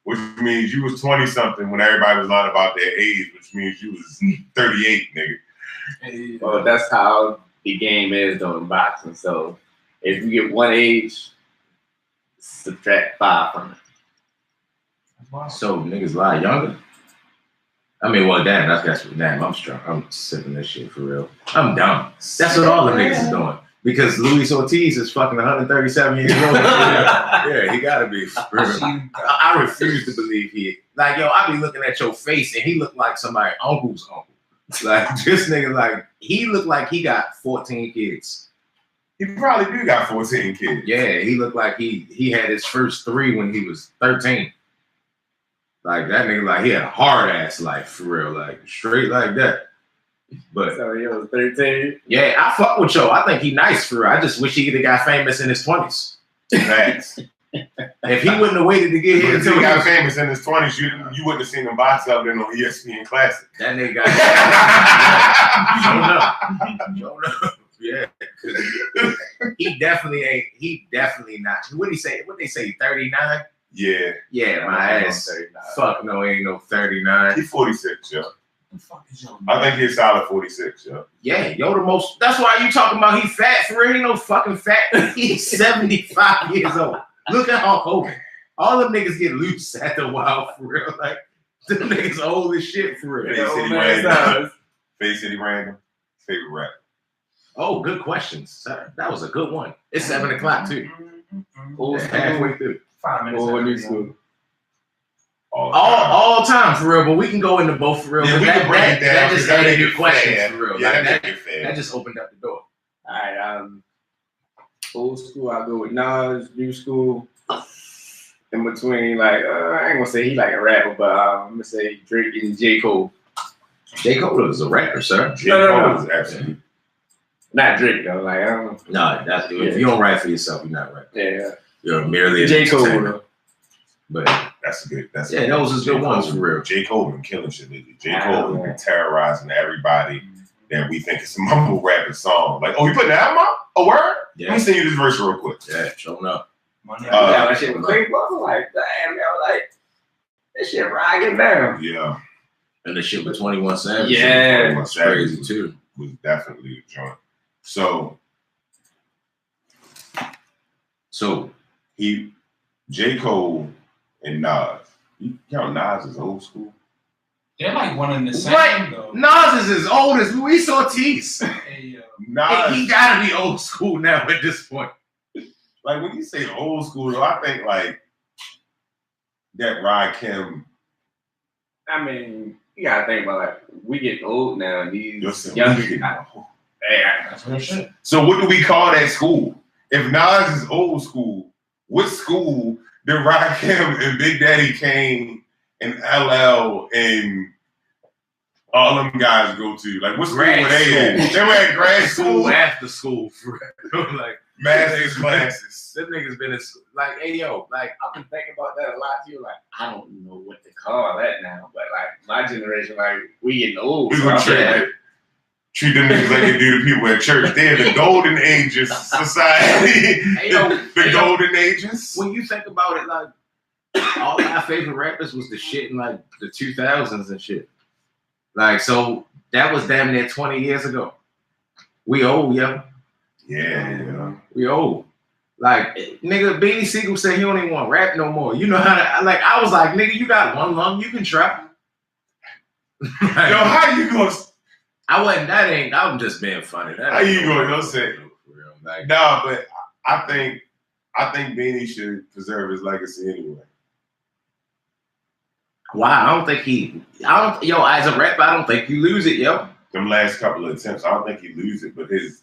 which means you was 20-something when everybody was lying about their age, which means you was 38, nigga. Well, that's how the game is though in boxing. So if you get one age, subtract 5 from it. Wow. So niggas lie younger? I mean, well, damn, I'm strong. I'm sipping this shit for real. I'm dumb. That's what all the niggas is doing. Because Luis Ortiz is fucking 137 years old. Yeah, he gotta be. I refuse to believe he. Like, yo, I be looking at your face and he looked like somebody's uncle's uncle. Like, this nigga, like, he looked like he got 14 kids. He probably do got 14 kids. Yeah, he looked like he had his first 3 when he was 13. Like, that nigga, like, he had a hard-ass life, for real. Like, straight like that. But so he was 13. Yeah, I fuck with Joe. I think he nice for real. I just wish he could have got famous in his 20s. Facts. If he wouldn't have waited to get here until he got famous in his 20s, you wouldn't have seen him box out there on ESPN Classic. That nigga got showing up. Yeah. He definitely not. What he say? What they say, 39? Yeah. Yeah, my ass. 39. Fuck no, ain't no 39. He's 46, yo. I think he's solid 46, yo. Yeah, yo, the most. That's why you talking about he fat for real. He no fucking fat. He's 75 years old. Look at Hulk Hogan. All them niggas get loose after a while for real. Like, them niggas old as shit for real. Face City Random. Favorite rap. Oh, good questions, sir. That was a good one. It's 7 o'clock too. Halfway through. 5 minutes. Or new school. All time for real, but we can go into both for real. Yeah, that just added new questions for real. Yeah, like, that just opened up the door. All right, old school, I'll go with Nas. New school, in between, like I ain't gonna say he like a rapper, but I'm gonna say Drake and J. Cole. J. Cole is a rapper, sir. J. Cole is absolutely not Drake though. Like I don't. No, that's if you don't write for yourself, you're not right. Yeah, you're merely J. Cole. But that's good. That's yeah, those is good ones for real. J. Cole been killing shit lately. J. Cole has been terrorizing everybody that we think it's a mumble rapping song. Like, oh, you putting the album out? A word? Yeah. Let me send you this verse real quick. Yeah, showing up. That shit was crazy. I was like, damn, yo, like this shit rocking down. Yeah. And the shit with 21 Savage. Yeah, 21 crazy too. Was definitely a joint. So J. Cole and Nas. You count Nas as old school? They're like one in the same, what? Though. Nas is as old as Luis Ortiz. Hey, Nas, he gotta be old school now at this point. Like when you say old school, though, I think like that Rakim. I mean, you gotta think about like we getting old now, and these younger guys. That's real shit. So what do we call that school? If Nas is old school, what school did Rakim and Big Daddy Kane and LL and all them guys go to? Like, what school were they at? They were at grad school, after school, for like master's classes. Them niggas been in school. Like, hey yo, like I've been thinking about that a lot too. Like, I don't know what to call that now, but like my generation, like we getting old. We gonna treat them niggas like they do the people at church. They're the golden ages society. Hey, yo, the golden ages. When you think about it, like all my favorite rappers was the shit in like the 2000s and shit. Like, so that was damn near 20 years ago. We old, yo. Yeah. We old. Like, nigga, Beanie Siegel said he don't even want rap no more. You know how to, like, I was like, nigga, you got one lung, you can try. Like, yo, how you gonna... I'm just being funny. How you gonna say? Like, nah, but I think Beanie should preserve his legacy anyway. Wow, as a rapper, I don't think you lose it, yo. Them last couple of attempts, I don't think he lose it, but his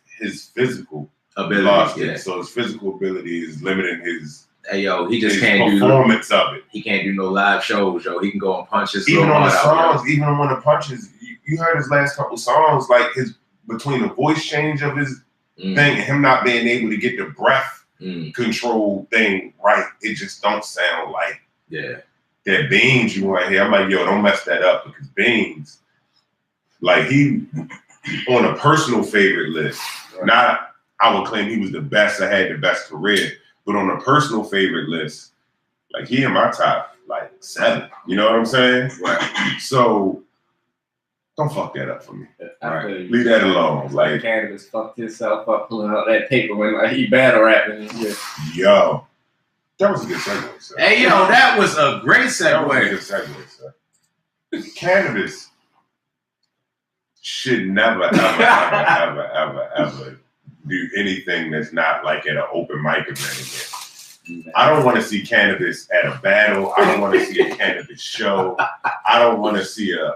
physical ability lost it. Yeah. So his physical ability is limiting his. Hey yo, he just can't do performance of it. He can't do no live shows, yo. He can go on punches. Even on the songs, even on the punches, you heard his last couple songs, like his between the voice change of his thing, him not being able to get the breath control thing right. It just don't sound like that Beans you want to hear. I'm like, yo, don't mess that up because Beans, like he on a personal favorite list. Not I would claim he was the best. I had the best career. But on a personal favorite list, like he in my top like 7. You know what I'm saying? Right. So don't fuck that up for me. Right. Leave that alone. Like Candace fucked himself up pulling out that paper when like he battle rapping and shit. Yo, that was a good segue, sir. Hey, yo, that was a great That was a segue. good segue, sir. Cannabis should never, ever do anything that's not like at an open mic event again. I don't want to see Cannabis at a battle. I don't want to see a Cannabis show. I don't want to see a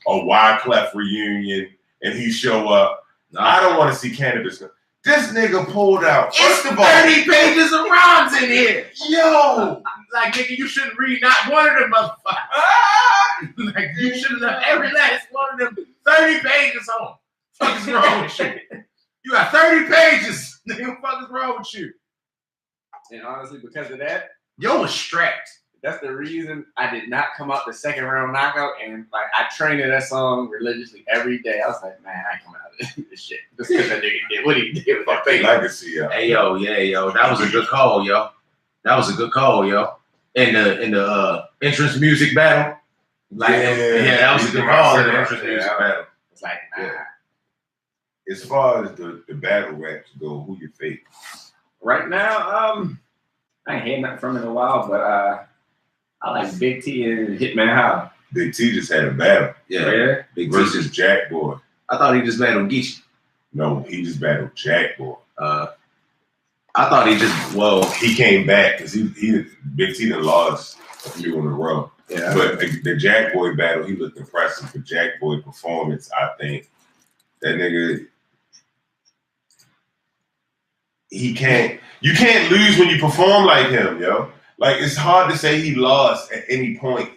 Wyclef reunion and he show up. No. I don't want to see Cannabis. This nigga pulled out. It's 30 pages of rhymes in here. Yo. Like, nigga, you shouldn't read not one of them motherfuckers. Like, you should have left every last one of them 30 pages on. What the fuck is wrong with you? You got 30 pages. Nigga, what the fuck is wrong with you? And honestly, because of that, yo was strapped. That's the reason I did not come out the second round knockout. And like I trained that song religiously every day. I was like, man, I come out of this shit. Just because that nigga did what he did with that face. Legacy, yo. Hey, yo, yeah, yo. That was a good call, yo. That was a good call, yo. In the entrance music battle. Like, yeah, that was a good call in the entrance music battle. It's like, nah. As far as the battle raps go, who your favorite? Right now, I ain't heard nothing from him in a while, but I like Big T and Hitman Howe. Big T just had a battle. Yeah. Big T versus Jack Boy. I thought he just battled Geechee. No, he just battled Jack Boy. I thought he just he came back because he Big T done lost a few in a row. Yeah. But the Jack Boy battle, he looked impressive. The Jack Boy performance, I think that nigga. You can't lose when you perform like him, yo. Like, it's hard to say he lost at any point,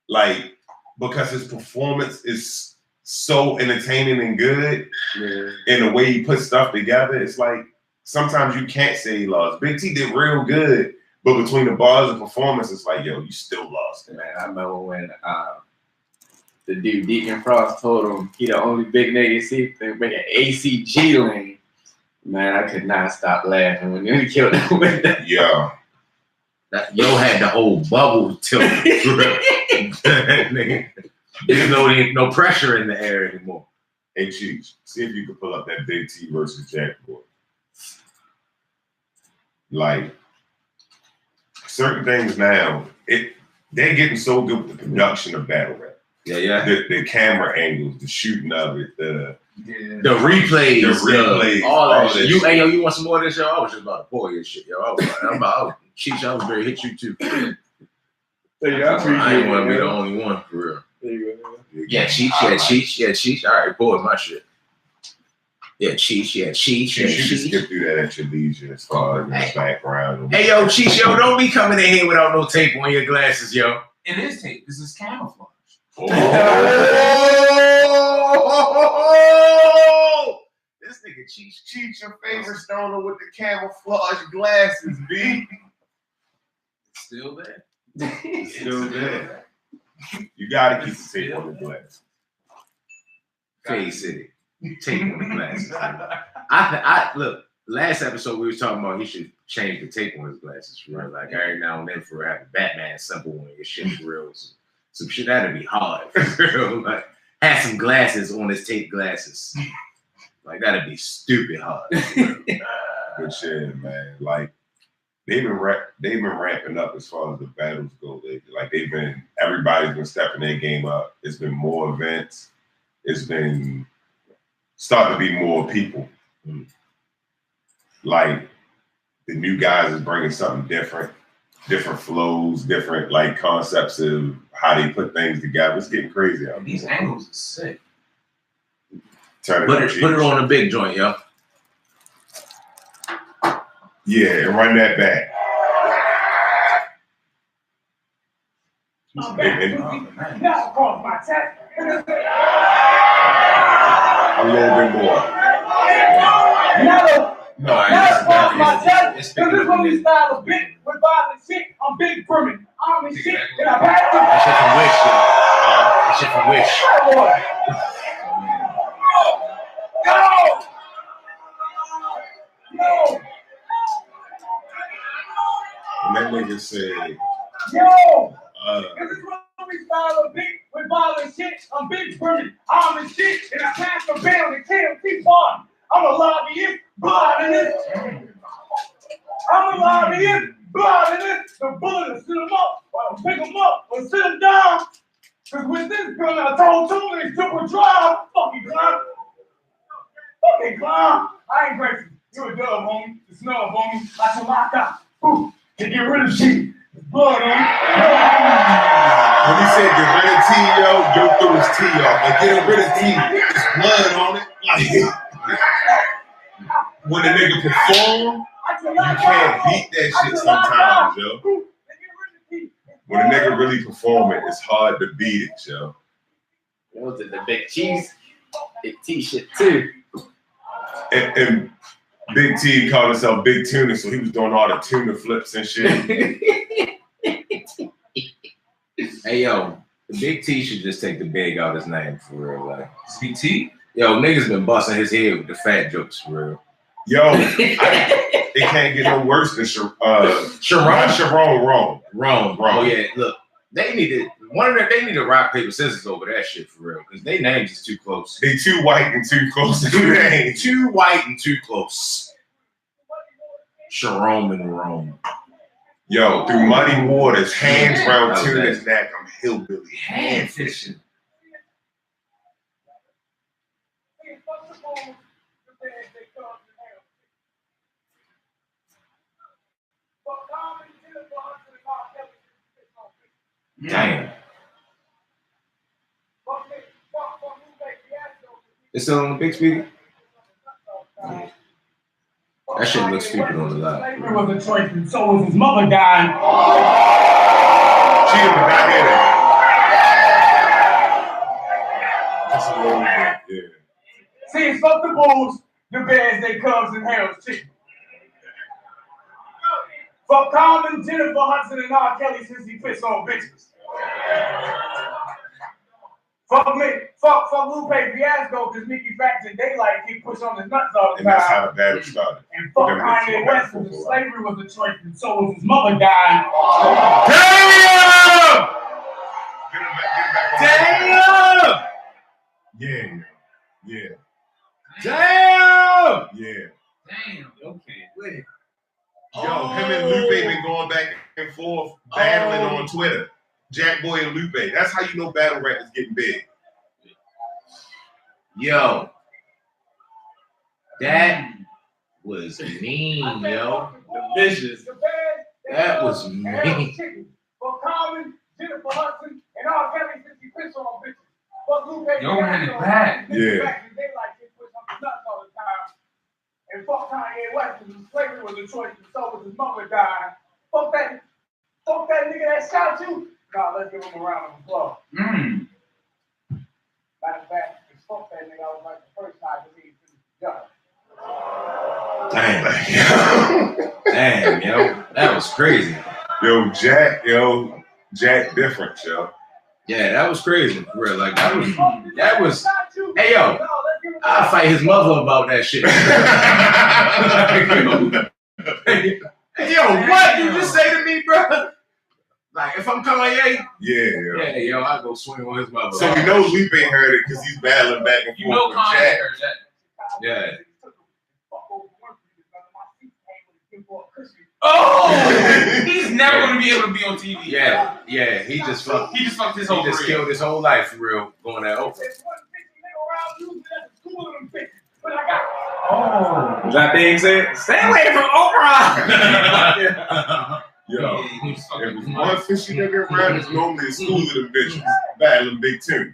like, because his performance is so entertaining and good, and the way he puts stuff together, it's like, sometimes you can't say he lost. Big T did real good, but between the bars and performance, it's like, yo, you still lost. Man, I remember when the dude Deacon Frost told him he the only big nigga see they make an ACG lane. Man, I could not stop laughing when he killed him with that. Yeah. Yo had the whole bubble tilt. There's no pressure in the air anymore. Hey, Cheech, see if you can pull up that Big T versus Jack Boy. Like, certain things now, they're getting so good with the production of battle rap. Yeah. The camera angles, the shooting of it, the replays, all that shit. Hey, yo, you want some more of this, yo? I was just about to pour your shit, yo. I was Cheech, I was ready to hit you too. I ain't want to be the only one, for real. There you go. Yeah, Cheech. All right, pour my shit. Yeah, Cheech. You should skip through that at your leisure as far as in the background. Hey, yo, Cheech, yo, don't be coming in here without no tape on your glasses, yo. It is tape. This is camouflage. Oh! This nigga Cheech, your favorite stoner with the camouflage glasses, B. Still there. Still there. You gotta keep the tape on the glass. Fade City. Tape on the glasses. I look. Last episode we was talking about he should change the tape on his glasses for real. Like every now and then for having Batman symbol on your shit for real. Some shit that'd be hard for real. Like have some glasses on his tape glasses. Like that'd be stupid hard. Good shit, man. Like they've been ramping up as far as the battles go lately. Like everybody's been stepping their game up. It's been more events. It's been starting to be more people. Like the new guys is bringing something different flows, different like concepts of how they put things together. It's getting crazy out there. These angles are sick. Put it on a big joint, yo. Yeah, and run that back. A little bit more. This is when we style a big with violent shit. I'm big Berman. I'm in shit. And I pass it. That shit from Wish, yo. That shit from Wish. And that nigga said, Yo! This is what we style of big with violent shit. I'm big Brody. I'm the shit. And I pass the bell and kill keep on. I'm a lobbyist, blood in it. I'm a lobbyist, blood in it. The bullet will sit them up, or pick them up, or sit them down. Cause with this gun, I told Tune they triple drive. Fucking clown. Fucking clown. I ain't grateful. You a dub, homie. The snub, homie. I should lock up. Ooh, to get rid of shit. Blood on it. When he said get rid of T, yo threw his T off. Like, get rid of T. There's blood on it. Like, when the nigga perform, you can't beat that shit sometimes, yo. When a nigga really performing, it's hard to beat it, yo. It was the big cheese, big T shit too. And Big T called himself Big Tuna, so he was doing all the tuna flips and shit. Hey yo, the Big T should just take the big out of his name for real. Like Big T? Yo, niggas been busting his head with the fat jokes for real. Yo, it can't get no worse than Sharon. Wrong. Oh yeah, look, they need to rock paper scissors over that shit for real, because they names is too close. They too white and too close to the name. Too white and too close. Sharon and Rome. Yo, through muddy waters, hands round tuna's neck, I'm hillbilly hand fishing. Damn. It's still on the big speaker? That shit looks stupid on the live. Slavery was a choice, and so was his mother dying. She did not hear that. That's a little bit, yeah. See, it's fuck the bulls, the bears, they cubs, and hares, chicken. Fuck Common, Jennifer Hudson, and R. Kelly since he pissed on bitches. Fuck me, fuck Lupe Fiasco, because Mickey Facts and Daylight keep pushing on his nuts all the time. And that's how the battle started. And fuck Kanye West, because slavery was a choice, and so was his mother dying. Damn! Yeah. Yeah. Damn! Yeah. Damn. Okay. Wait. Yo, him and Lupe been going back and forth, battling on Twitter. Jack Boy and Lupe. That's how you know battle rap is getting big. Yo. That was mean, yo. The vicious. That was mean. Fuck Common, Jennifer Hudson, and R. Kelly since he pissed on bitches. Fuck Lupe Yo, man, it's bad. Yeah. And fuck Kanye West, because slavery was a choice, and so was his mother dying. Fuck that nigga that shot you. Nah, let's give him a round of applause. Matter of fact, fuck that nigga, I was like the first time to see him. Damn, yo. That was crazy. Yo, Jack different, yo. Yeah, that was crazy, for real. Like, that was, hey, yo, I'll fight his mother about that shit. Hey, yo, what you just say to me, bro? Like, if I'm Kanye, Yeah, yo, I go swing on his mother. So we know Lupe heard it because he's battling back and forth You know with Kanye Jack. heard that. Yeah. Oh! He's never going to be able to be on TV. Yeah, he just fucked his whole career. killed his whole life for real, going that over. Oh. That thing said, stay away from Oprah! Yo, if there's one fishy nigga around, it's normally a school of them bitches battling Big Two.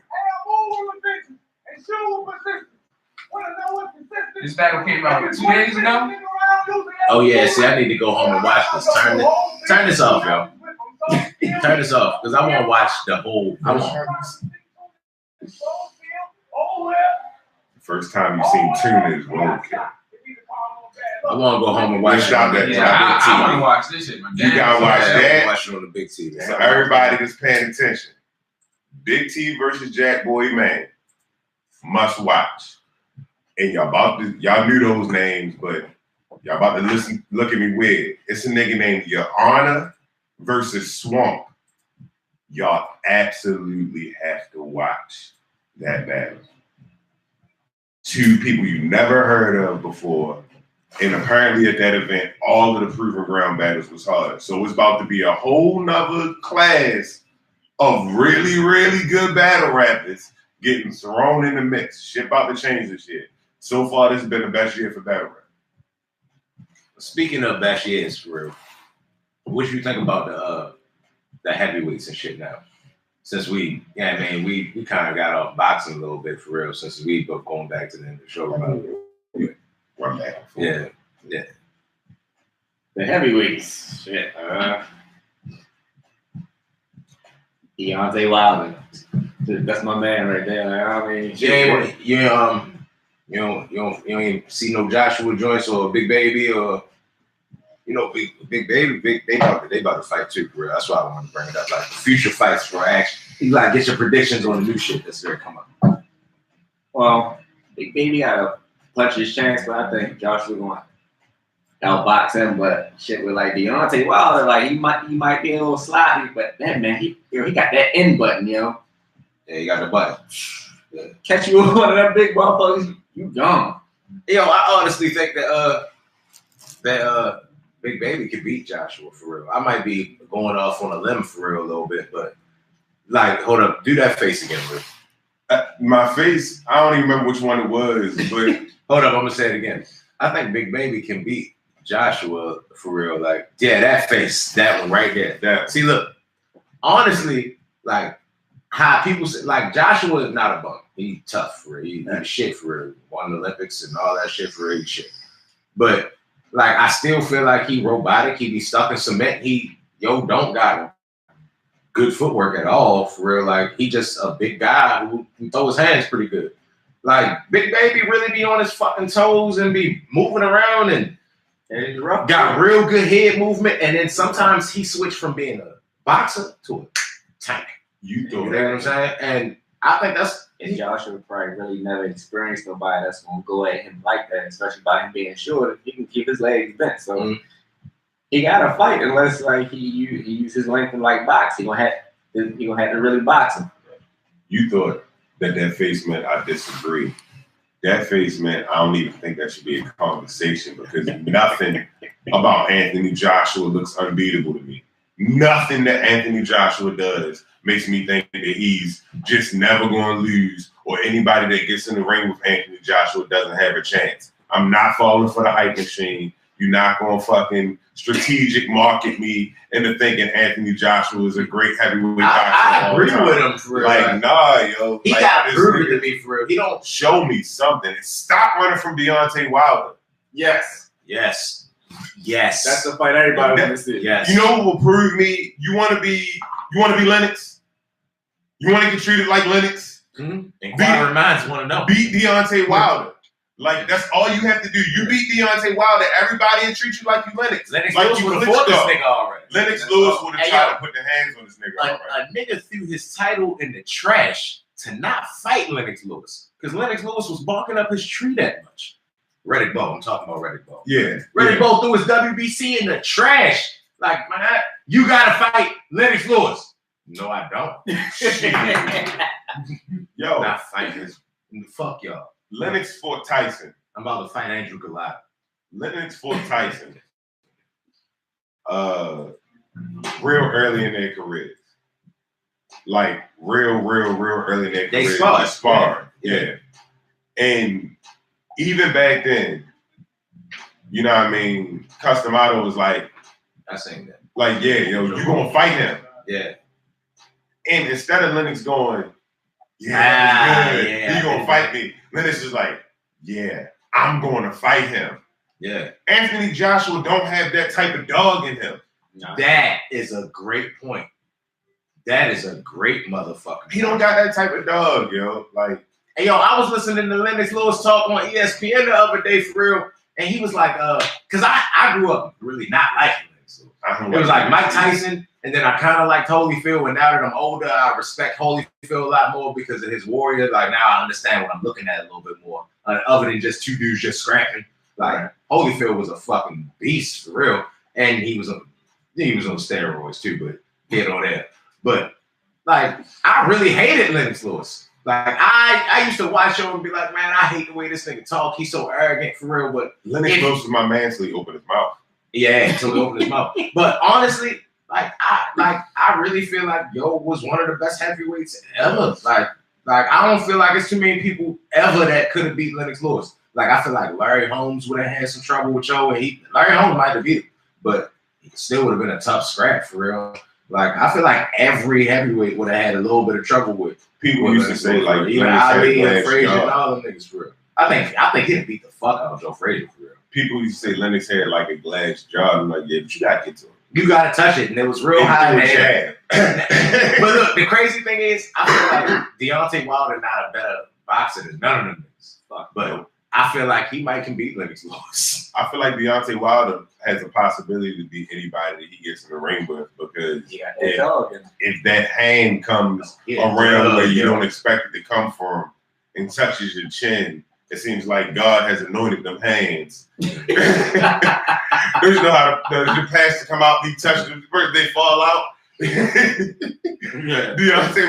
This battle came out 2 days ago. Oh yeah, see, I need to go home and watch this. Turn this off, yo. Turn this off, because I want to watch the whole. First time you seen Tuna is roadkill. I want to go home and watch it on that I want to watch this shit, man. You gotta watch that. Watch it on the big TV. So everybody that's paying attention, Big T versus Jack Boy, man, must watch. And y'all knew those names, but y'all about to look at me weird. It's a nigga named Your Honor versus Swamp. Y'all absolutely have to watch that battle. Two people you never heard of before. And apparently at that event, all of the Proven Ground battles was hard. So it's about to be a whole nother class of really, really good battle rappers getting thrown in the mix. Shit about to change this year. So far, this has been the best year for battle rap. Speaking of best years, for real, what you think about the heavyweights and shit now? Since we kind of got off boxing a little bit for real, since we both going back to the end of the show. Run back. Yeah. The heavyweights, shit. Deontay Wilder. That's my man right there. Like, I mean, you don't even see no Joshua joints or Big Baby or Big Baby. They about to fight too, bro. That's why I want to bring it up. Like future fights for action. You like get your predictions on the new shit that's gonna come up. Well, Big Baby got to punch his chance, but I think Joshua going to outbox him. But shit with like Deontay Wilder, like he might be a little sloppy, but that man, he got that end button, Yeah, he got the button. Yeah. Catch you with one of them big motherfuckers, you gone. I honestly think that Big Baby could beat Joshua for real. I might be going off on a limb for real a little bit, but like, hold up, do that face again, bro. My face, I don't even remember which one it was, but hold up, I'm gonna say it again. I think Big Baby can beat Joshua for real. Like, yeah, that face, that one right there. That. See, look, honestly, like how people say, like Joshua is not a bum. He's tough for real. He's shit for real. Won the Olympics and all that shit for real. Shit. But like, I still feel like he robotic. He be stuck in cement. He don't got good footwork at all for real. Like, he just a big guy who can throw his hands pretty good. Like, Big Baby really be on his fucking toes and be moving around and got real good head movement. And then sometimes he switched from being a boxer to a tank. You know what I'm saying? And I think that's... And Joshua probably really never experienced nobody that's going to go at him like that, especially by him being short. He can keep his legs bent. So he got to fight unless like he uses his length in like box. He gonna have to really box him. You thought that face meant I disagree. That face meant I don't even think that should be a conversation because nothing about Anthony Joshua looks unbeatable to me. Nothing that Anthony Joshua does makes me think that he's just never going to lose or anybody that gets in the ring with Anthony Joshua doesn't have a chance. I'm not falling for the hype machine. You're not going to fucking strategic market me into thinking Anthony Joshua is a great heavyweight boxer. I agree with him for real. Like, nah, yo. He like, got proven to me for real. He don't show me something. Stop running from Deontay Wilder. Yes. That's the fight everybody wants to see. Yes. You know who will prove me? You want to be Lennox? You want to get treated like Lennox? Mm-hmm. Inquiring minds want to know. Beat Deontay Wilder. Like, that's all you have to do. You beat Deontay Wilder, everybody will treat you like you Lennox. Lennox like Lewis would have fought this nigga already. Lennox Lewis would have tried to put the hands on this nigga already. A nigga threw his title in the trash to not fight Lennox Lewis. Because Lennox Lewis was barking up his tree that much. Reddick Bowe, I'm talking about Reddick Bowe. Yeah. Reddick Bowe threw his WBC in the trash. Like, man, you gotta fight Lennox Lewis. No, I don't. Yo. Not fighting this. Fuck y'all. Lennox fought Tyson. I'm about to fight Andrew Goliath. Lennox fought Tyson. Real early in their careers. Like, real early in their careers. They sparred. Yeah. And even back then, you know what I mean, Customato was like, I seen that. Like, yeah, yo, you gonna fight him. Yeah. And instead of Lennox going, you gonna fight me, Lennox is like, yeah, I'm going to fight him. Yeah. Anthony Joshua don't have that type of dog in him. That is a great point. That is a great motherfucker. He don't got that type of dog, yo. Like, hey, yo, I was listening to Lennox Lewis talk on ESPN the other day for real, and he was like, because I grew up really not liking Lennox Lewis. It was like Mike Tyson, and then I kind of liked Holyfield, and now that I'm older, I respect Holyfield a lot more because of his warrior. Like, now I understand what I'm looking at a little bit more, other than just two dudes just scrapping. Like, Holyfield was a fucking beast for real, and he was a he was on steroids too, but get on that. But like, I really hated Lennox Lewis. Like, I used to watch him and be like, man, I hate the way this nigga talk. He's so arrogant for real. But Lennox Lewis was my man, so he opened his mouth. Yeah, until he opened his mouth. But honestly, I really feel like Yo was one of the best heavyweights ever. Like I don't feel like it's too many people ever that could have beat Lennox Lewis. Like, I feel like Larry Holmes would have had some trouble with Yo, and Larry Holmes might have beat him, but he still would have been a tough scrap for real. Like, I feel like every heavyweight would have had a little bit of trouble with people used to say like even Ali and Frazier and all them niggas for real. I think he'd beat the fuck out of Joe Frazier for real. People used to say Lennox had like a glass jaw. I'm like, yeah, but you gotta get to him. You gotta touch it, and it was real high in the air. But look, the crazy thing is, I feel like Deontay Wilder not a better boxer than none of them niggas. But I feel like he might can beat Lennox Lewis. I feel like Deontay Wilder has a possibility to beat anybody that he gets in the ring with, because if that hand comes around where you don't expect it to come from and touches your chin, it seems like God has anointed them hands. There's no how the pass to come out, he touches them first, they fall out. Deontay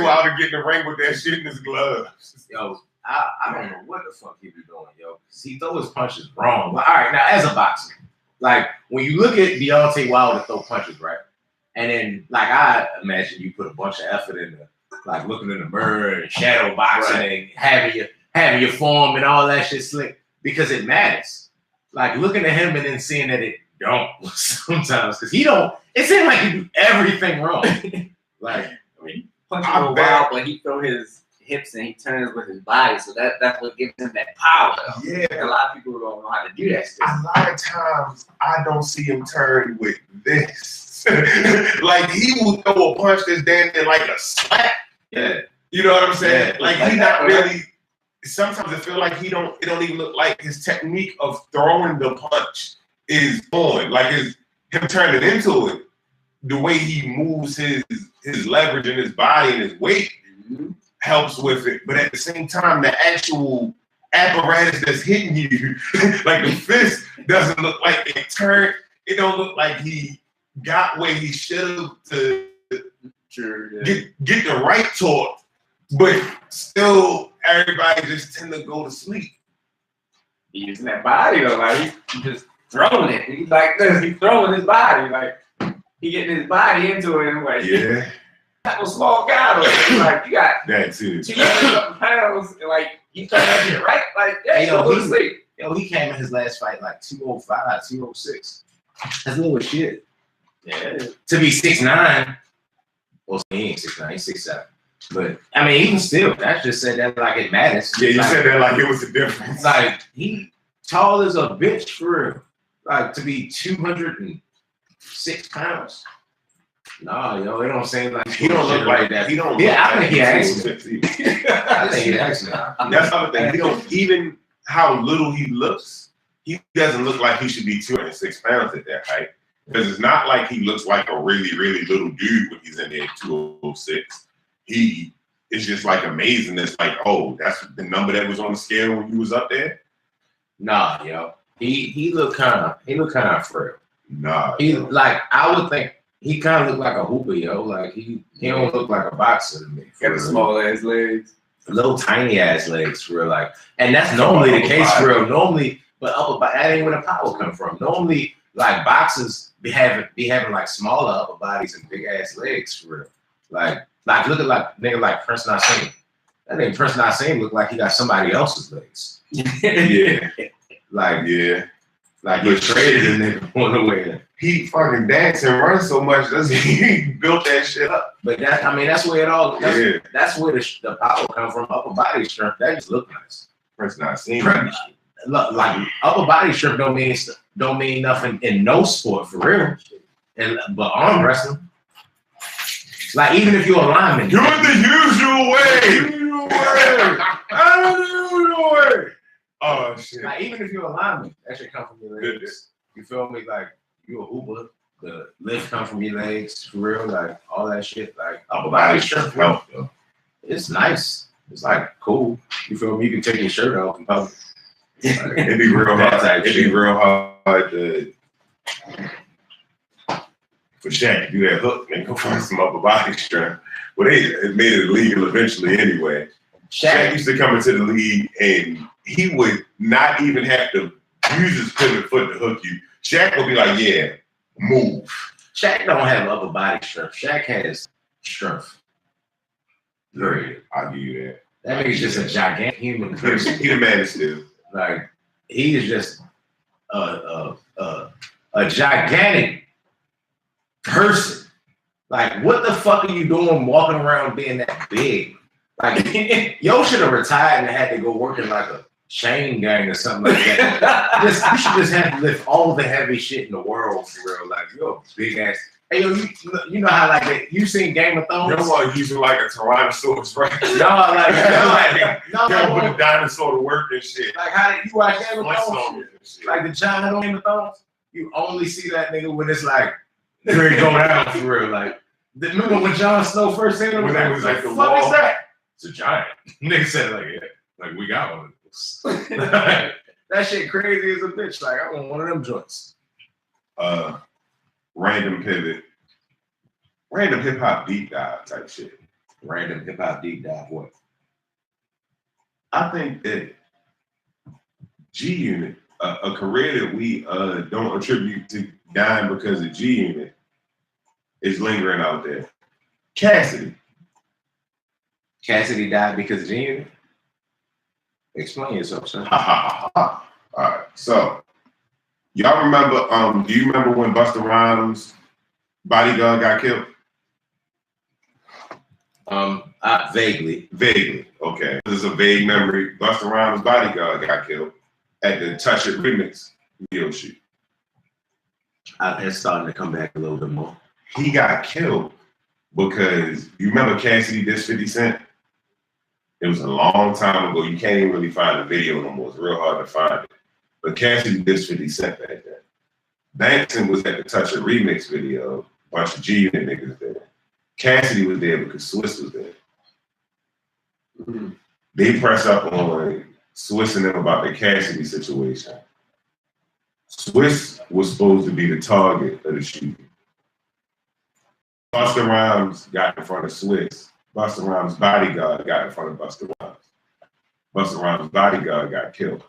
Wilder get in the ring with that shit in his gloves. Yo, I don't know what the fuck he be doing, yo. He throw his punches wrong. Like, all right, now as a boxer, like when you look at Deontay Wilder throw punches, right? And then like I imagine you put a bunch of effort into like looking in the mirror and shadow boxing and having your form and all that shit slick, because it matters. Like looking at him and then seeing that it don't sometimes, because he don't. It seems like he do everything wrong. Like, I mean, punches go wild, but he throw his hips and he turns with his body, so that's what gives him that power. Yeah, a lot of people don't know how to do that stuff. A lot of times I don't see him turn with this. Like he will throw a punch that's damn near like a slap. Yeah, you know what I'm saying? Like he not really. Sometimes I feel like it don't even look like his technique of throwing the punch is on. Like him turning into it, the way he moves his leverage in his body and his weight helps with it. But at the same time, the actual apparatus that's hitting you, like the fist, doesn't look like it turned. It don't look like he got where he should have to get the right torque. But still, everybody just tend to go to sleep. He's using that body though, like he's just throwing it. He's like this. He's throwing his body, like he getting his body into it. And like, yeah, that was small guy though. Like you got that too. 200 pounds, and like he's trying to get right. Like yeah, go to sleep. Yo, he came in his last fight like 205, 206. That's little shit. Yeah, to be 6'9". Well, he ain't 6'9", he's 6'7". But I mean, even still, that just said that like it matters. Yeah, you said that like it was a difference. Like he tall as a bitch for real. Like to be 206 pounds. Nah, yo, it don't seem like he don't look like that. He don't. Yeah, I think he actually. I think he actually. That's the other thing. He don't even how little he looks. He doesn't look like he should be 206 pounds at that height. Because it's not like he looks like a really, really little dude when he's in there at 206. He is just like amazing. It's like, oh, that's the number that was on the scale when you was up there. Nah, yo, he looked kind of frail. Nah, he like I would think he kind of looked like a hooper, yo. Like he don't look like a boxer to me. Got the small ass legs, little tiny ass legs, for real. Like, and that's normally the case, for real. Normally, but that ain't where the power come from. Normally, like boxers be having like smaller upper bodies and big ass legs, for real. Like look at like nigga like Prince Nassim. That nigga Prince Nassim look like he got somebody else's legs. Yeah. Like he traded a nigga on the way. He fucking dance and run so much, he built that shit up. But that's where it all that's where the power comes from, upper body strength. That just look nice. Prince Nassim. Like upper body strength don't mean nothing in no sport for real. But arm wrestling. Like even if you're a lineman, do it the usual way. Usual way. Oh shit! Like even if you're a lineman, that should come from your legs. You feel me? Like you're a hooper, the lift come from your legs, for real. Like all that shit. Like upper body strength help. It's nice. It's like cool. You feel me? You can take your shirt off and public. Like, it'd be real hard. It'd be real hard to for Shaq to do that hook and go find some upper body strength. Well, it made it illegal eventually anyway. Shaq used to come into the league and he would not even have to use his pivot foot to hook you. Shaq would be like, yeah, move. Shaq don't have upper body strength. Shaq has strength. Period. I'll give you that. That nigga's just a gigantic human person. He the man is still. Like, he is just a gigantic person. Like, what the fuck are you doing walking around being that big? Like, yo should have retired and had to go work in like a chain gang or something like that. You should just have to lift all the heavy shit in the world for real. Like, you're a big ass. Hey, yo, you know how like that? You seen Game of Thrones? You know using like a Tyrannosaurus, right? No, put a dinosaur to work and shit. Like, how did you watch Game of Thrones? Like the giant on Game of Thrones? You only see that nigga when it's like, ready to go down for real. Like, remember when Jon Snow first seen him? When that was like the fuck wall. is that? It's a giant. Nigga said like, yeah, like we got one of those. That shit crazy as a bitch. Like, I want one of them joints. Random pivot. Random hip hop deep dive type shit. Random hip hop deep dive. What? I think that G Unit, a career that we don't attribute to dying because of G Unit, is lingering out there. Cassidy died because of G Unit? Explain yourself, sir. All right, so y'all remember? Do you remember when Busta Rhymes' bodyguard got killed? Vaguely. Okay, this is a vague memory. Busta Rhymes' bodyguard got killed at the Touch It remix video shoot. It's starting to come back a little bit more. He got killed because you remember Cassidy dissed 50 Cent? It was a long time ago. You can't even really find the video no more. It's real hard to find it. But Cassidy dissed 50 Cent back then. Bankson was at the Touch It remix video. A bunch of G Unit niggas there. Cassidy was there because Swiss was there. Mm-hmm. They press up on Swiss and them about the Cassidy situation. Swiss was supposed to be the target of the shooting. Busta Rhymes got in front of Swiss. Busta Rhymes' bodyguard got in front of Busta Rhymes. Busta Rhymes' bodyguard got killed.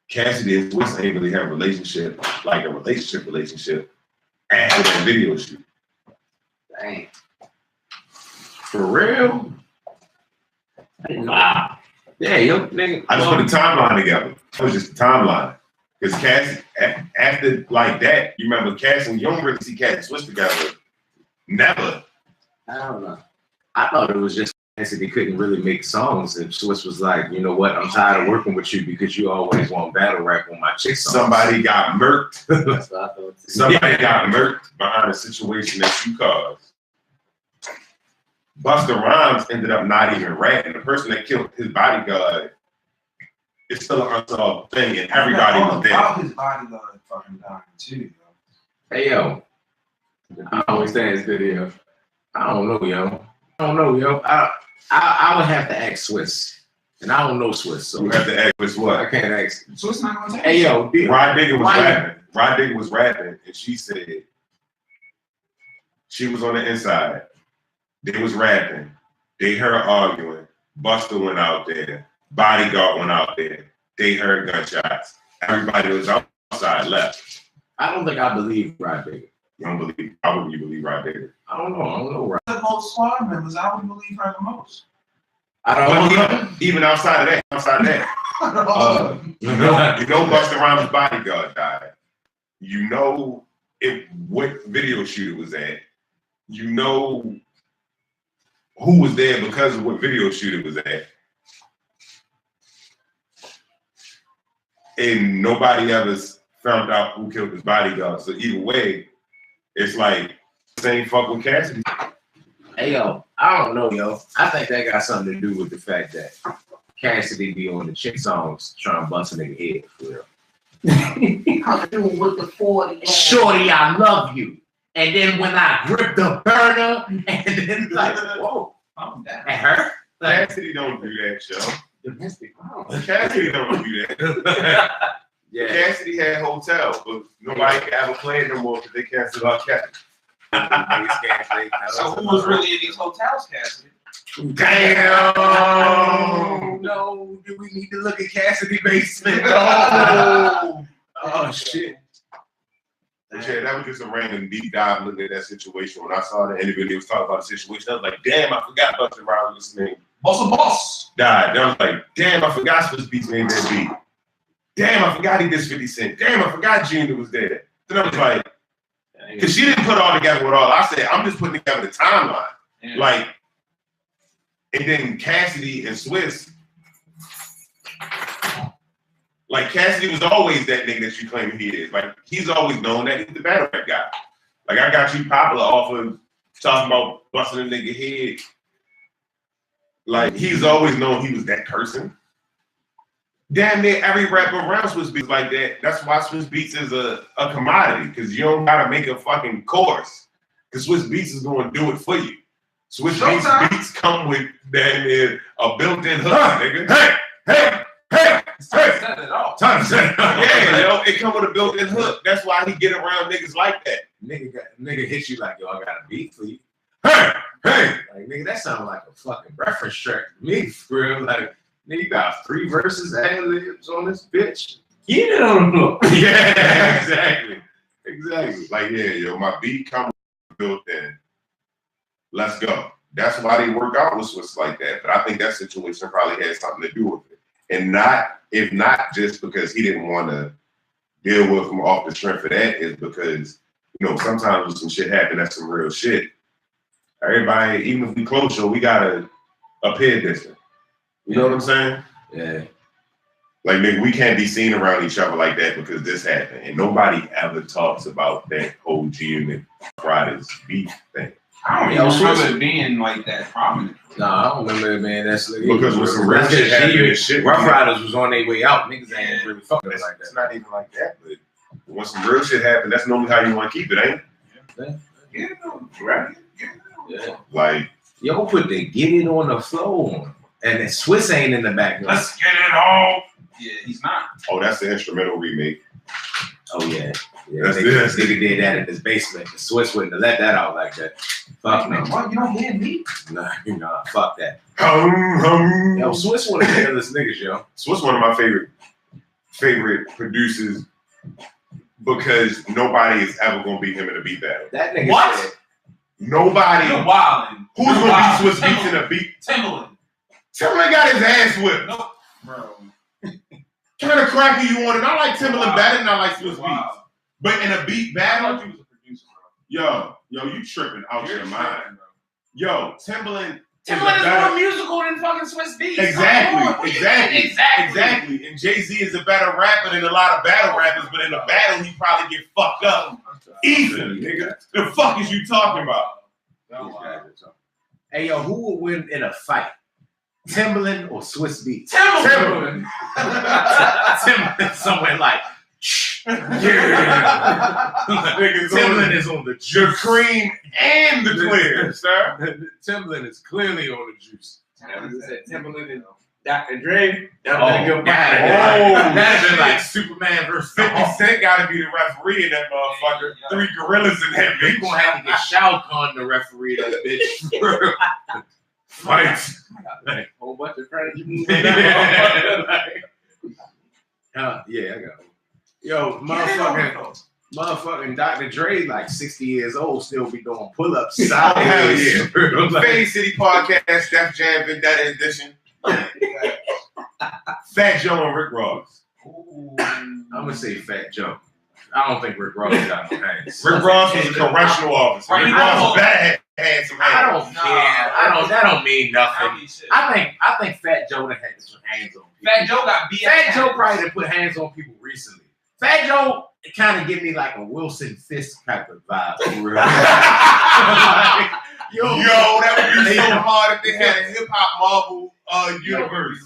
Cassidy and Swiss ain't really have a relationship after that video shoot. Dang. For real? Wow. Yeah, yo, nigga. I just put a timeline together. It was just a timeline. Because Cassidy, after like that, you remember Cassidy, you don't really see Cassidy and Swiss together. Never. I don't know. I thought it was just Cassidy couldn't really make songs, and Swiss was like, you know what? I'm tired of working with you because you always want battle rap on my chick songs. Somebody got murked. That's what I thought. Somebody got murked behind a situation that you caused. Busta Rhymes ended up not even rapping. The person that killed his bodyguard is still an unsolved thing, and everybody was there. How his bodyguard fucking dying too, yo. Hey, yo. I always say this video. I don't know, yo. I would have to ask Swiss. And I don't know Swiss, so You have to ask Swiss what? I can't ask. So it's not gonna take. Hey, yo. Rod Digger was rapping. Rod Digger was rapping, and she said she was on the inside. They was rapping. They heard arguing. Busta went out there. Bodyguard went out there. They heard gunshots. Everybody that was outside left. I don't think I believe Rod Digger. You don't believe? How would you believe Rod Digger? I don't know Rod. The most squad members, I would believe her the most. Even outside of that, you know Busta Rhymes' bodyguard died. You know what video shoot it was at. You know who was there because of what video shoot it was at. And nobody ever found out who killed his bodyguard. So either way, it's like same fuck with Cassidy. Hey, yo, I don't know, yo. I think that got something to do with the fact that Cassidy be on the chick songs trying to bust a nigga head, for real. I'm doing with the 40. Shorty, I love you. And then when I grip the burner, and then like, whoa, I'm down. that hurt. Like, Cassidy don't do that, yo. domestic violence. Cassidy don't do that. Yeah. Cassidy had Hotel, but nobody can have a plan no more because they canceled our cat. So who was really in these hotels, Cassidy? Damn! No, do we need to look at Cassidy basement? No! Oh shit! Yeah, that was just a random deep dive looking at that situation. When I saw the interview, they was talking about the situation. I was like, damn, I forgot Busta Rhymes' name. Boss. Died. I was like, damn, I forgot Swiss Beats made that beat. Damn, I forgot he did 50 Cent. Damn, I forgot Gina was there. Then I was like, because she didn't put all together with all. I said, I'm just putting together the timeline. Yeah. Like, and then Cassidy and Swiss, like Cassidy was always that nigga that you claim he is. Like, he's always known that he's the battle rap guy. Like, I got you popular off of talking about busting a nigga head. Like, he's always known he was that person. Damn near every rapper around Swiss Beats like that. That's why Swiss Beats is a commodity, because you don't gotta make a fucking course. Because Swiss Beats is going to do it for you. Swiss Beats come with damn near a built-in hook, nigga. Hey! Set it off. Time to set it up. Yeah, yo, it come with a built-in hook. That's why he get around niggas like that. Nigga hit you like, yo, I got a beat for you. Hey! Like, nigga, that sounds like a fucking reference track to me, for real. Like, nigga, you got 3 verses ad-libs on this bitch. Get it on the floor. Yeah, exactly. Like, yeah, yo, my beat come built in. Let's go. That's why they work out with Swiss like that. But I think that situation probably had something to do with it. And if not just because he didn't want to deal with him off the strength of that, is because, you know, sometimes when some shit happen, that's some real shit. Everybody, even if we close, yo, we gotta appear distant. You know what I'm saying? Yeah. Like, nigga, we can't be seen around each other like that because this happened. And nobody ever talks about that whole G and Fridays beef thing. I don't even remember it being like that prominent. Nah, I don't remember it, man. That's like, because when some real shit happened, Rough Riders was on their way out. Niggas ain't really fucking like that. It's not even like that, but when some real shit happened, that's normally how you want to keep it, ain't it? Yeah, right. Yeah. Like, yo, put the get it on the floor on. And then Swiss ain't in the background. Let's get it on. Yeah, he's not. oh, that's the instrumental remake. Oh, yeah. That's Nigga did that in his basement. The Swiss wouldn't have let that out like that. Fuck no. What? You don't hear me? Nah, fuck that. Yo, Yo, Swiss one of the illest niggas, yo. Swiss one of my favorite producers because nobody is ever gonna beat him in a beat battle. That nigga What? said, Nobody. You're wildin'. Who's gonna beat Swiss Beats in a beat? Timberland. Timberland got his ass whipped. Nope. Bro. Kind of cracky you want it. I like Timberland better than I like Swiss Beats. Wow. But in a beat I battle, thought you was a producer, bro. yo, you tripping out your You're mind. tripping, bro. Yo, Timberland is better- more musical than fucking Swiss Beats. Exactly. And Jay-Z is a better rapper than a lot of battle rappers, but in a battle, he probably get fucked up. Easily, nigga. The fuck is you talking about? hey, yo, who would win in a fight? Timberland or Swiss Beats? Timberland. Timberland somewhere like, Timberland is on the The juice. cream and the clear, sir. Timberland is clearly on the juice. Timberland and Dr. Dre. That'd been like Superman versus 50 Cent gotta be the referee in that motherfucker. 3 gorillas in that You bitch. gonna have to get Shao Kahn to referee that bitch. Fight. Whole bunch of friends. Yeah, I got it. Yo, motherfucking Dr. Dre, like 60 years old, still be doing pull-ups. Hell yeah. Like, Fade City Podcast, Def Jam Vendetta Edition. Fat Joe and Rick Ross. I'm gonna say Fat Joe. I don't think Rick Ross got no hands. Rick Ross was a correctional officer. Rick Ross better had some hands. I don't care. That don't mean nothing. I think Fat Joe done had some hands on people. Fat Joe got beat. Fat Joe probably done put hands on people recently. Fat Joe kind of give me like a Wilson Fisk type of vibe. For real. Like, Yo, that would be so hard if they had a hip hop Marvel universe.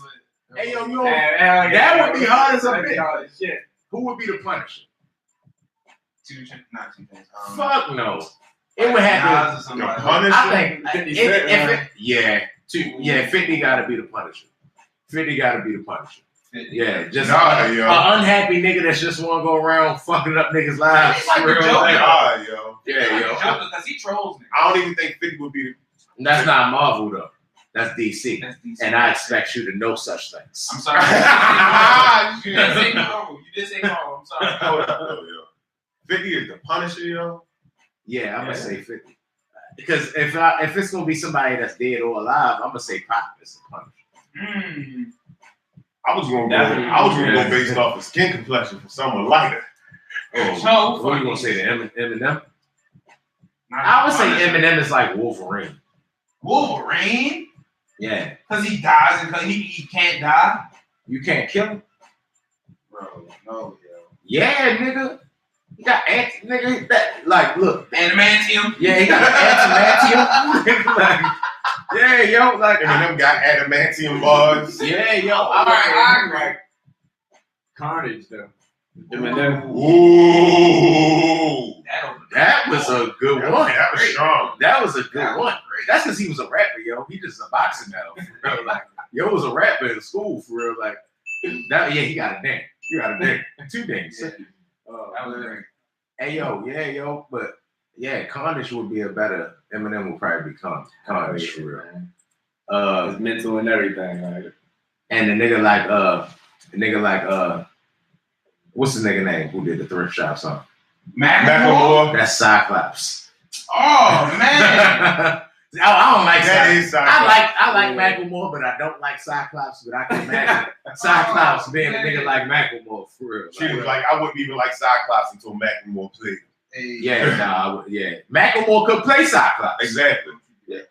Hey, yo, that would be hard as a bitch. Shit. Who would be the Punisher? Not 2 Chainz. Fuck no. It would have Nas to. or The somebody. Punisher? I think 50 gotta be the Punisher. 50 gotta be the Punisher. Yeah, just Nah, an yo. unhappy nigga that's just want to go around fucking up niggas' lives. He's like a Real joker. life. Nah, yo. Yeah, yo. Because he trolls me. I don't even think 50 would be the. That's not Marvel though. That's DC. That's DC. And I expect you to know such things. I'm sorry. You didn't say Marvel. You did say Marvel. I'm sorry. Hold up, though, yo. 50 is the Punisher, yo. Yeah, I'm gonna say 50. Because if it's gonna be somebody that's dead or alive, I'm gonna say Pop is the Punisher. I was gonna go based off of skin complexion for someone lighter. Oh, what are you gonna say to Eminem? I would say Eminem is like Wolverine. Wolverine? Yeah. Because he dies and he can't die? You can't kill him? Bro, no, yo. Yeah, nigga. He got nigga that like look. Adamantium? Yeah, he got adamantium. Like, yeah, yo, like Eminem got adamantium bars. yeah, yo. All right, Like Carnage though. Eminem. Ooh. That was a good one. That was strong. That was a good one. That's because he was a rapper, yo. He just a boxing medal. For real. Like, yo was a rapper in school for real. Like that. Yeah, he got a dance. You got a dance. 2 dance. That was great. Hey, yo, yeah, yo, but yeah, Carnage would be a better. Eminem would probably be Carnage for real. His mental and everything. Like. And the nigga like what's the nigga name who did the Thrift Shop song? Macklemore. That's Cyclops. Oh, man. I don't like That Cyclops. is Cyclops. I like Macklemore, but I don't like Cyclops. But I can imagine Cyclops being a nigga like Macklemore for real. She was like, I wouldn't even like Cyclops until Macklemore played. Yeah, nah, yeah. Macklemore could play Cyclops. Exactly. Yeah.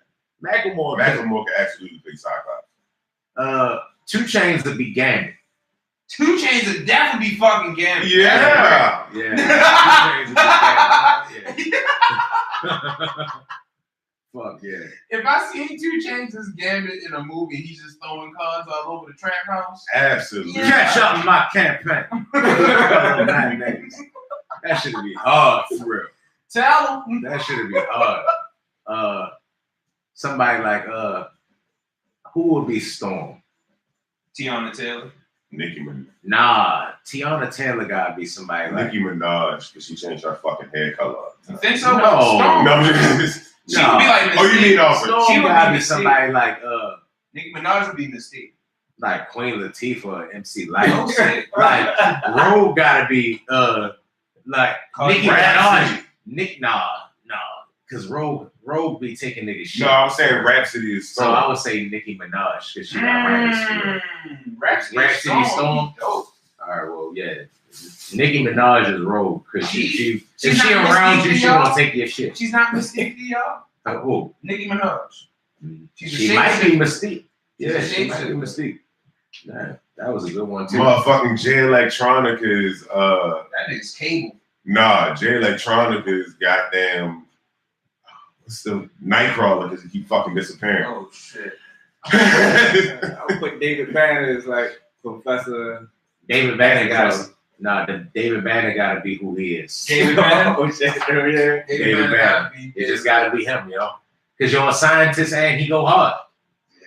Macklemore could absolutely play Cyclops. 2 Chainz would be Gambit. 2 Chainz would definitely be fucking Gambit. Yeah. Yeah. 2 Chainz would be Gambit. Yeah. Fuck yeah. If I see 2 Chainz as Gambit in a movie, he's just throwing cards all over the trap house. Absolutely. Yeah. Catch up in my campaign. That should be hard for real. Tell him. That should be hard. Somebody like who would be Storm? Tiana Taylor. Nicki Minaj. Nah, Tiana Taylor gotta be somebody like Nicki Minaj, because she changed her fucking hair color. You think so? No. Storm. No, She would be like Mystique. Oh, you mean off Storm She would gotta be be Mystique. somebody like Nicki Minaj would be Mystique. like Queen Latifah or MC Light. No shit. Like Rogue gotta be like Nicki Minaj. Cause Rogue be taking niggas shit. No, I'm saying Rhapsody is So I would say Nicki Minaj because she got ranks. Rhapsody Storm. Dope. All right, well, yeah. Nicki Minaj is Rogue because if she's she not around you, Mystique, she y'all. gonna take your shit. She's not Mystique, y'all. Who? Nicki Minaj. She might be Mystique. Yeah, She's a she might be shapeshifter. Mystique. Nah, that was a good one too. Motherfucking J Electronica is That nigga's Cable. nah, J Electronica is goddamn what's the Nightcrawler because he keep fucking disappearing. Oh shit. I would put David Banner as like Professor. David Banner David Banner gotta be who he is. David Banner. Oh shit! Yeah. David Banner. It just gotta be him, yo. Cause you're a scientist and he go hard. Yeah.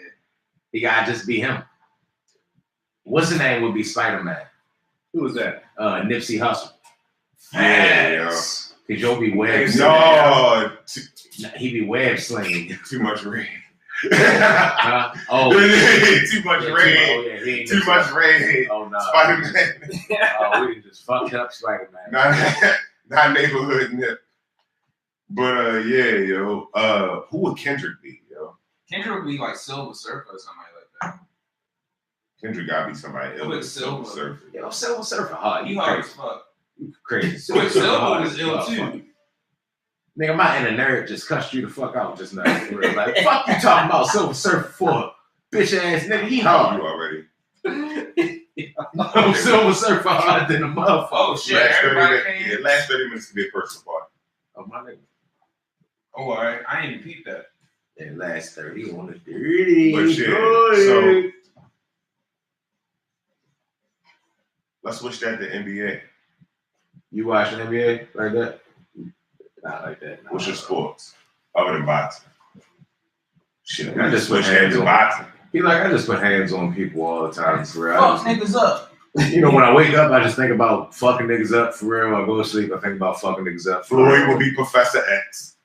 He gotta just be him. What's the name would be Spider-Man? Who was that? Nipsey Hussle. Yeah, Cause you'll be web slinging. no, He be web slinging. too much rain. Oh, too much yeah, rain. Oh, yeah, he ain't Too much rain. Oh no. Spider-Man. Oh, we just fucked up Spider-Man. not neighborhood nip. But yeah, yo. Who would Kendrick be, yo? Kendrick would be like Silver Surfer or somebody like that. Kendrick gotta be somebody else. Quicksilver. Surfer. Yo, Silver Surfer hard. He You hard crazy. as fuck. You crazy. Quicksilver was ill too. Nigga, my inner nerd just cussed you the fuck out just now. For real. Like, fuck you talking about Silver Surfer for, bitch ass nigga. He How hard. you already? Silver Surfer harder than a motherfucker. Oh shit! Last 30 Everybody minutes, came. yeah, last 30 minutes to be a personal part. Oh my nigga. Oh, all right. I ain't even peeped that. Yeah, last 30 on the dirty. But shit, Go so ahead. let's switch that to NBA. You watching NBA like that? Not like that. What's your sports other than boxing? Shit, I I just just switch put that hands to on. boxing. He like, I just put hands on people all the time for real. Fuck niggas up. You know, when I wake up, I just think about fucking niggas up for real. I go to sleep, I think about fucking niggas up for Floyd real. will be Professor X.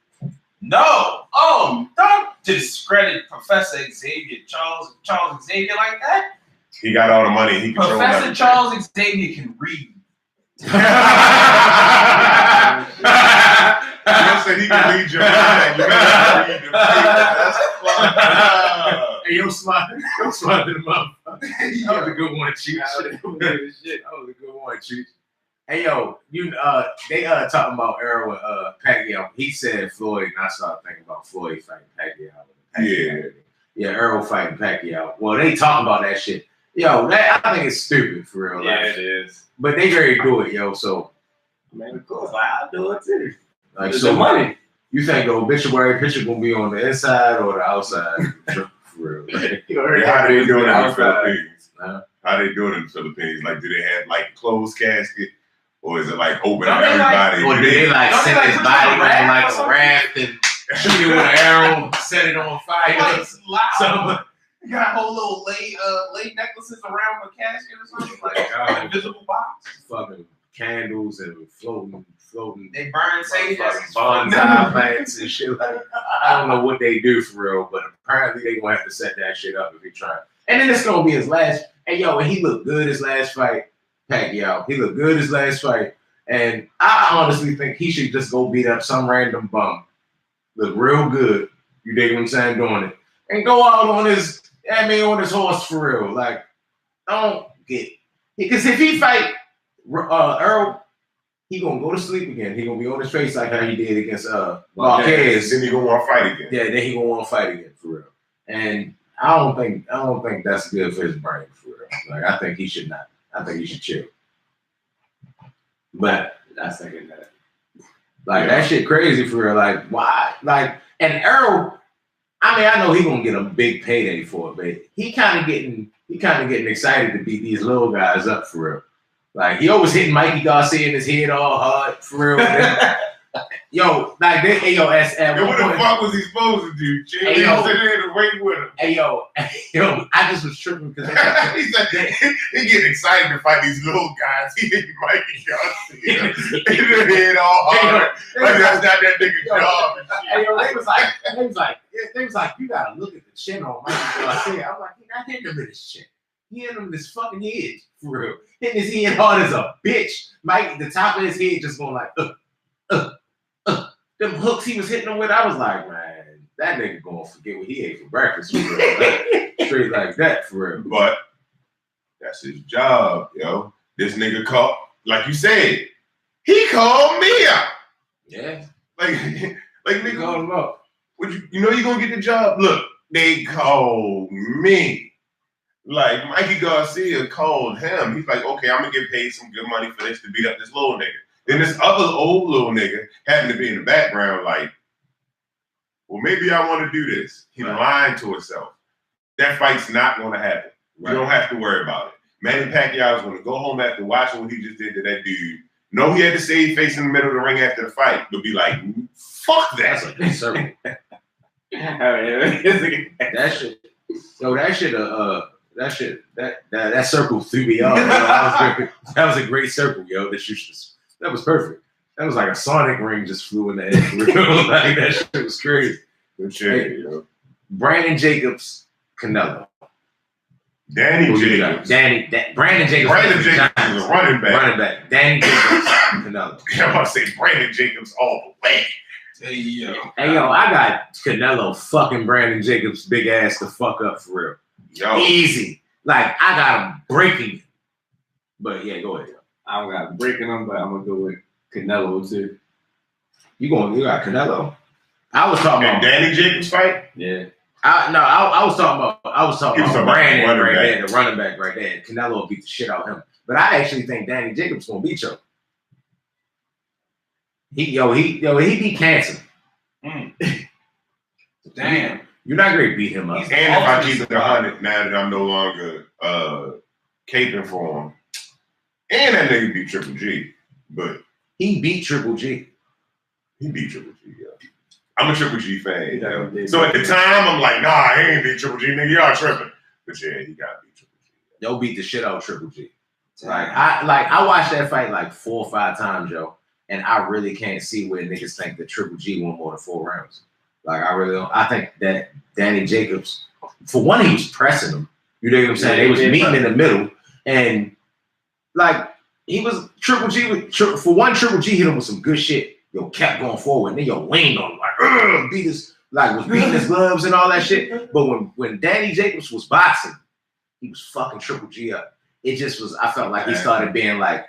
No. Oh, don't discredit Professor Xavier, Charles Xavier like that. He got all the money. He controls Professor everything. Charles Xavier can read. You said he can read your mind. You gotta read the paper. That's fun. Hey, yo, smart in the motherfucker. That was a good one, Cheech. That was a good one, Cheech. Hey, yo, they talking about Earl and Pacquiao. He said Floyd, and I started thinking about Floyd fighting Pacquiao. Yeah, Earl fighting Pacquiao. Well, they talking about that shit. Yo, I think it's stupid for real. Yeah, it is. But they ready to do it, yo. So, Man, of course, I'll do it too. like, It's so the money. You think the obituary picture gonna be on the inside or the outside? For real. Like, How they do it in the outside. Philippines? How they do it in the Philippines? Like, do they have like closed casket, or is it like open to Don't they, like- everybody? or do they like Don't they, set like, his put body you on on a raft like or a something? raft and shoot it with an arrow, set it on fire? Like, loud. Something. You got whole little late necklaces around the casket or something like God. invisible box. Fucking candles and floating. They burn sage as he's Bonsai plants and shit like that. I don't know what they do for real, but apparently they gonna have to set that shit up if he try. And then it's gonna be his last. And yo, and he looked good his last fight, Pacquiao. He looked good his last fight, and I honestly think he should just go beat up some random bum, look real good. You dig what I'm saying? Doing it and go out on his. on his horse for real. Like, don't get because if he fight Earl. He gonna go to sleep again. He gonna be on his face like how he did against Marquez. Then he gonna want to fight again. Yeah, then he gonna want to fight again for real. And I don't think that's good for his brain for real. Like I think he should not. I think he should chill. But I second that. like that shit crazy for real. Like why? Like and Earl. I mean, I know he gonna get a big payday for it, but he kind of getting excited to beat these little guys up for real. Like he always hitting Mikey Garcia in his head all hard for real. Yo, like this, hey yo, as what the fuck was he supposed to do? Chill. Hey, He yo. was sitting there to wait with him. Hey yo, I just was tripping because He said he getting excited to fight these little guys. He hit Mikey Garcia in the head all hard. Like that's not that nigga's job. and shit. hey yo, they was like, you gotta look at the chin on Mikey Garcia. I'm like, he not hitting him in his chin. He hit him in his fucking head for real. Hitting his head hard as a bitch. Mike, the top of his head just going like, them hooks he was hitting him with. I was like, man, that nigga gonna forget what he ate for breakfast for real. Like, straight like that for real. But that's his job, yo. This nigga called, like you said, he called me out. Yeah. Like He nigga, called him up. what you know you gonna get the job? Look, they called me. Like Mikey Garcia called him. He's like, okay, I'm gonna get paid some good money for this to beat up this little nigga. Then this other old little nigga happened to be in the background, like, well, maybe I want to do this. He lying to himself. That fight's not gonna happen. You don't have to worry about it. Manny Pacquiao is gonna go home after watching what he just did to that dude. No, he had to save face in the middle of the ring after the fight, but be like, fuck that. That's a good circle. That shit. Yo, that circle threw me off. That was a great circle, yo. That was perfect. That was like a Sonic ring just flew in the air. For real. Like that shit was crazy. Good shit, yo. Brandon Jacobs, Canelo. Danny Jacobs. Brandon Jacobs. Brandon Jacobs is a running back. Running back. Danny Jacobs, Canelo. I'm about to say Brandon Jacobs all the way. Hey yo, I got Canelo fucking Brandon Jacobs' big ass to fuck up for real. Yo. Easy. Like, I got him breaking. But yeah, go ahead. I don't got breaking them, but I'm gonna go with Canelo too. You got Canelo? I was talking And about Danny Jacobs fight? Yeah. I was talking about Brandon running right back. there, the running back right there. Canelo will beat the shit out of him. But I actually think Danny Jacobs gonna beat you. He beat cancer. damn. You're not going to beat him up. He's And if I keep it 100 now that I'm no longer caping for him. And that nigga beat Triple G. But He beat Triple G. he beat Triple G, yo. I'm a Triple G fan. He definitely did. So at the time, I'm like, nah, he ain't beat Triple G, nigga. Y'all tripping. But yeah, he got to beat Triple G. Yo beat the shit out of Triple G. I watched that fight like 4 or 5 times, yo, and I really can't see where niggas think that Triple G won more than 4 rounds. Like I really don't. I think that Danny Jacobs, for one, he was pressing him. You know what I'm saying? They was meeting in the middle, and like he was Triple G. For one, Triple G hit him with some good shit. Yo, kept going forward, and then yo leaned on him like beat his was beating his gloves and all that shit. But when Danny Jacobs was boxing, he was fucking Triple G up. It just was. I felt like he started being like,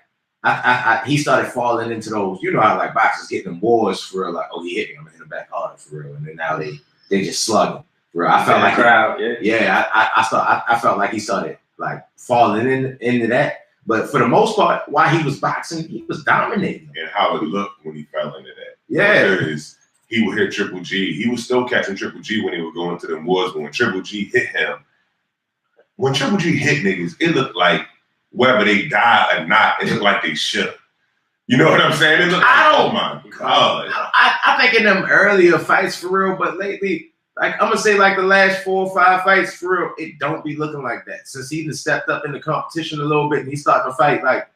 he started falling into those. You know how like boxers get in wars for real, like, oh, he hit me, I'm gonna hit him back harder for real, and then now they just slug him. For real. I felt like I felt like he started like falling into that. But for the most part, while he was boxing, he was dominating. And how it looked when he fell into that. Yeah. Because he would hit Triple G. He was still catching Triple G when he would go into them wars. But when Triple G hit him, when Triple G hit niggas, it looked like whether they died or not, it looked like they should. You know what I'm saying? It looked like, oh my God. I think in them earlier fights for real, but lately, like I'm gonna say like the last 4 or 5 fights for real, it don't be looking like that. Since he just stepped up in the competition a little bit and he's starting to fight like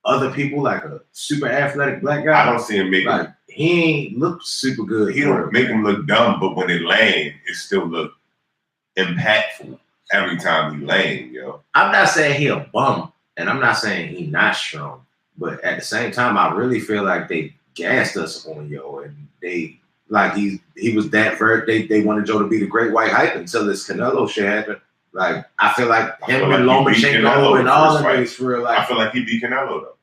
other people, like a super athletic black guy. I don't see him making like he ain't look super good. He don't make him look dumb, but when they land, it still look impactful every time he land, yo. I'm not saying he a bum, and I'm not saying he not strong, but at the same time, I really feel like they gassed us on yo, and they like he was that they wanted Joe to be the great white hype until this Canelo shit happened. Like I feel like him and Lomachenko and all of these for real. Like I feel like he beat Canelo though.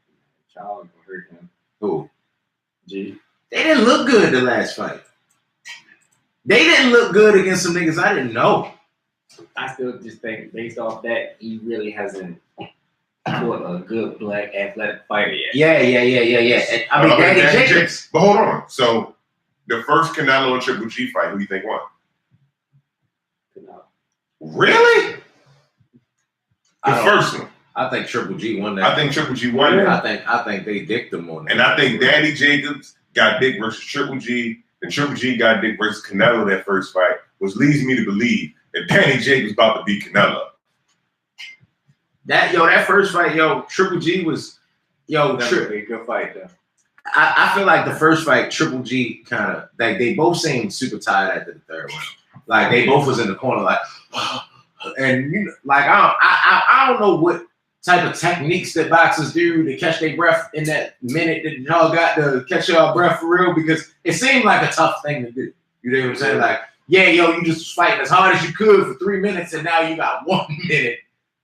Child hurt him. Who? G. They didn't look good the last fight. They didn't look good against some niggas I didn't know. I still just think based off that he really hasn't fought a good black athletic fighter yet. Yeah. And, I mean, Danny Jacobs. But hold on. So the first Canelo and Triple G fight, who do you think won? Canelo. Really? The first one. I think Triple G won that. I think Triple G won that. I think they dicked him on that. And I think Danny Jacobs got dick versus Triple G, and Triple G got dick versus Canelo that first fight, which leads me to believe that Danny Jacobs about to beat Canelo. That first fight, Triple G was, that would be a good fight though. I feel like the first fight, Triple G kind of like they both seemed super tired after the third one. Like they both was in the corner, like, and you know, like I don't know what type of techniques that boxers do to catch their breath in that minute that y'all got to catch y'all breath for real, because it seemed like a tough thing to do. You know what I'm saying? Like, you just was fighting as hard as you could for 3 minutes, and now you got 1 minute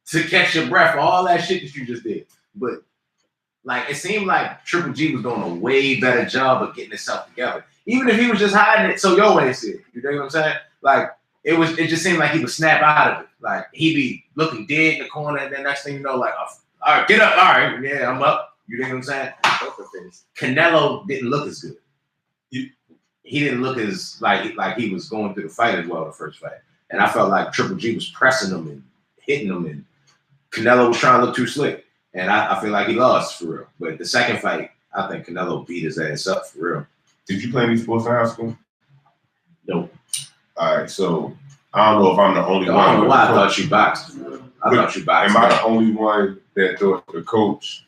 to catch your breath for all that shit that you just did. But like, it seemed like Triple G was doing a way better job of getting himself together, even if he was just hiding it so your ain't see it. You know what I'm saying? Like, it just seemed like he would snap out of it. Like he'd be looking dead in the corner, and then next thing you know, like, all right, get up. All right, yeah, I'm up. You know what I'm saying? Canelo didn't look as good. He didn't look as like he was going through the fight as well the first fight. And I felt like Triple G was pressing him and hitting him, and Canelo was trying to look too slick. And I feel like he lost for real. But the second fight, I think Canelo beat his ass up for real. Did you play any sports in high school? Nope. All right, so I don't know if I'm the only one. I don't know why I thought you boxed. I thought you boxed. Am I the only one that thought the coach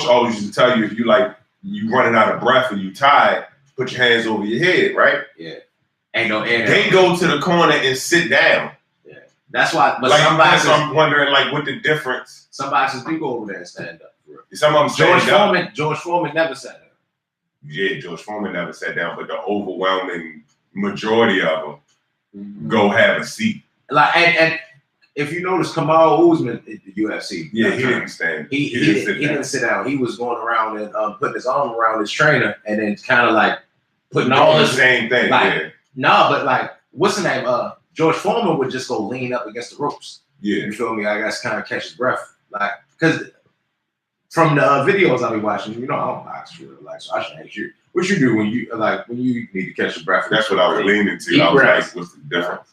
always used to tell you, if you running out of breath or you tired, put your hands over your head, right? Yeah. Ain't no air. They go to the corner and sit down. Yeah. That's why. But like, I'm wondering, like, what the difference. Some boxers do go over there and stand up. For real. Some of them George Foreman never sat down. Yeah, George Foreman never sat down, but the overwhelming majority of them go have a seat. Like, and if you notice, Kamal Usman at the UFC, he didn't stand. He didn't sit down. He was going around and putting his arm around his trainer, and then kind of like putting all the same thing. Like, but like, what's the name? George Foreman would just go lean up against the ropes. Yeah, you feel me? I guess kind of catch his breath, like, because from the videos I be watching, I don't box for real, like, so I should ask you, what you do when you need to catch your breath? That's what I was leaning to. I was like, what's the difference?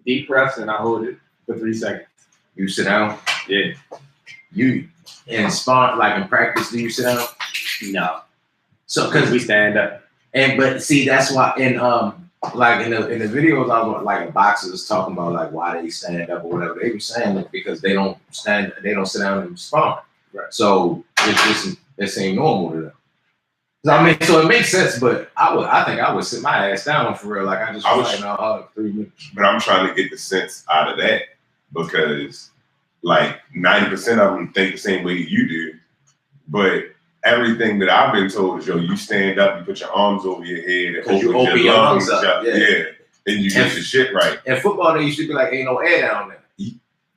Deep breaths, and I hold it for 3 seconds. You sit down? Yeah. You in sport, like in practice, do you sit down? No. So because we stand up. But see, that's why in like in the videos, I was like boxers talking about like why they stand up or whatever. They were saying it because they don't sit down and respond. Right. So it ain't normal to them. I mean, so it makes sense, but I think I would sit my ass down for real. Like I was fighting all 3 minutes. But I'm trying to get the sense out of that because like 90% of them think the same way you do, but everything that I've been told is, yo, you stand up, you put your arms over your head, and open your lungs up, and you get your shit right. In football, they used to be like, ain't no air down there.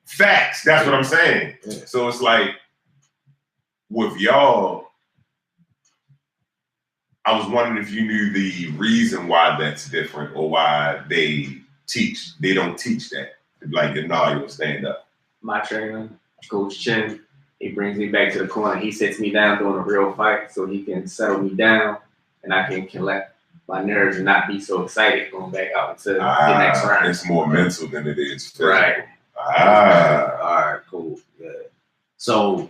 Facts. That's what I'm saying. Yeah. So it's like with y'all, I was wondering if you knew the reason why that's different or why they don't teach that. Like, nah, you will stand up. My trainer, Coach Chin, he brings me back to the corner. He sits me down during a real fight so he can settle me down and I can collect my nerves and not be so excited going back out into the next round. It's more mental than it is physical. Right. All right, cool. Yeah. So, all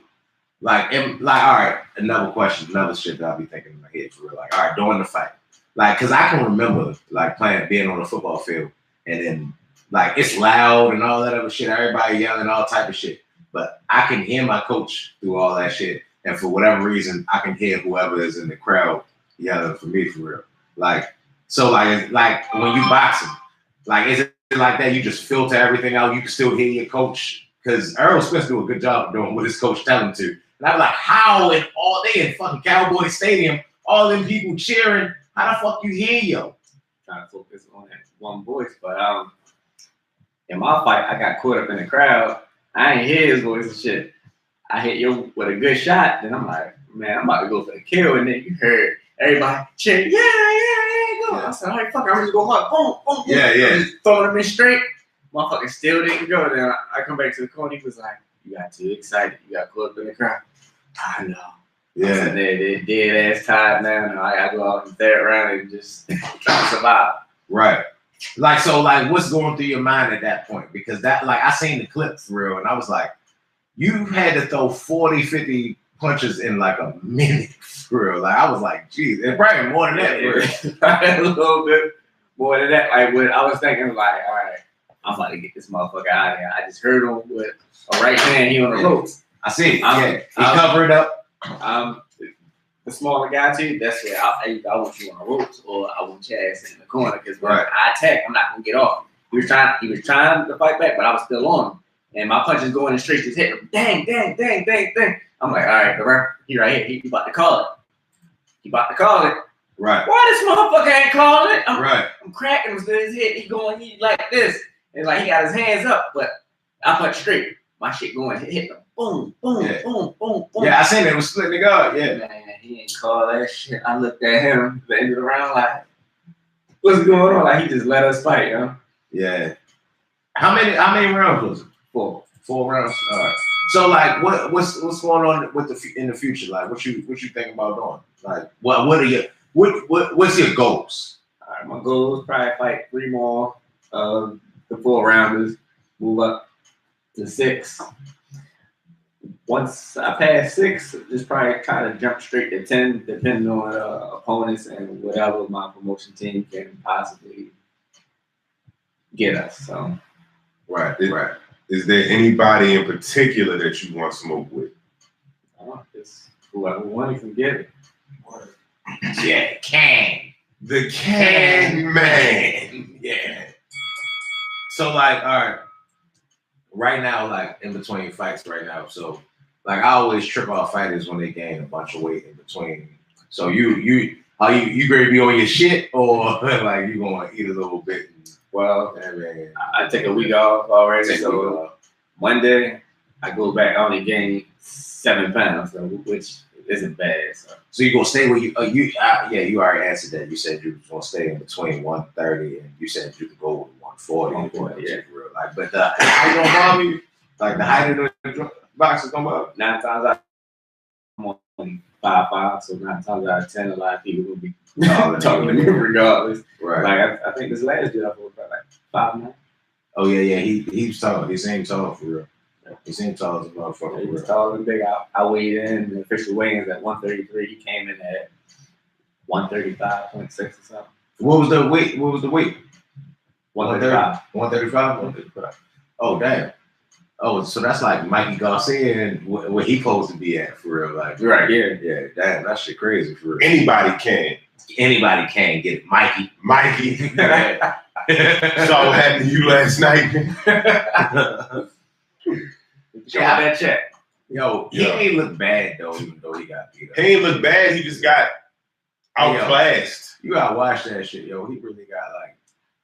right, another question, another shit that I'll be thinking in my head for real. Like, all right, during the fight. Like, because I can remember, like, being on the football field and then, like, it's loud and all that other shit. Everybody yelling all type of shit. But I can hear my coach through all that shit. And for whatever reason, I can hear whoever is in the crowd yelling for me for real. Like, so like when you boxing, like, is it like that? You just filter everything out. You can still hear your coach. Because Earl Smith do a good job of doing what his coach tell him to. And I'm like, how in all day in fucking Cowboy Stadium, all them people cheering, how the fuck you hear yo? Trying to focus on that one voice. But in my fight, I got caught up in the crowd. I ain't hear his voice and shit. I hit you with a good shot. Then I'm like, man, I'm about to go for the kill. And then you heard everybody cheer, yeah. I said, all right, fuck, I'm just going hard. Boom, boom, boom. Yeah. I'm just throwing him in straight. Motherfucker still didn't go. Then I come back to the corner. He was like, you got too excited. You got caught up in the crowd. I know. Yeah. They're dead ass tired now. I go out in the third round and just try to survive. Right. Like, so, like, what's going through your mind at that point? Because that, like, I seen the clip for real, and I was like, you had to throw 40, 50 punches in, like, a minute for real. Like, I was like, geez, it's probably more than that. Yeah. A little bit more than that. Like, when I was thinking, like, all right, I'm about to get this motherfucker out of here. I just heard him with a right hand. He on the ropes. I see. He covered up. The smaller guy too. That's where I want you on the ropes or I want your ass in the corner because when I attack, I'm not gonna get off. He was trying to fight back, but I was still on him. And my punches going in straight, just hit him. Dang. I'm like, all right, the ref, he right here. He about to call it. Right. Why this motherfucker ain't calling it? I'm cracking him to his head. He like this. And like he got his hands up, but I punch straight. My shit going, hit him. Boom. Yeah, I seen it. It was splitting the guard. Yeah. Man, he ain't call that shit. I looked at him at the end of the round like, what's going on? Like, he just let us fight, yo. Yeah. How many rounds was it? 4. 4 rounds. All right. So, like, what's going on with in the future? Like, what you think about doing? Like, what are your what's your goals? All right, my goal is probably fight 3 more of the 4 rounders, move up to 6. Once I pass 6, just probably try to jump straight to 10, depending on opponents and whatever my promotion team can possibly get us. So, right. Is there anybody in particular that you want smoke with? Just whoever wanted can get it. Yeah, the can man. Yeah. So, like, all right. Right now, like, in between fights right now, so, like, I always trip off fighters when they gain a bunch of weight in between. So you gonna be on your shit or like you gonna eat a little bit? Well, I take a week off already. So Monday I go back. I only gained 7 pounds, so, which isn't bad. So you gonna stay where you already answered that. You said you was gonna stay in between 130 and you said you could go with 140. Yeah. Like, but the height don't bother you. Like the height of the boxers don't bother. 9 times out, I'm on 5'5", so 9 times out of 10, a lot of people will be talking to me regardless. Right. Like I think this last year I was like 5'9". Oh yeah. He was tall. He seemed tall for real. He seemed tall as a motherfucker. He was tall and big. I weighed in the official weigh-ins at 133. He came in at 135.6 or something. What was the weight? 135. 135. Oh damn. Oh, so that's like Mikey Garcia and where he supposed to be at for real, like Right, yeah. yeah. Damn, that shit crazy for real. Anybody can get it, Mikey. So happy you last night. Show that check. Yo, he ain't look bad though, even though he got beat up. He ain't look bad. He just got outclassed. You gotta watch that shit, yo. He really got like.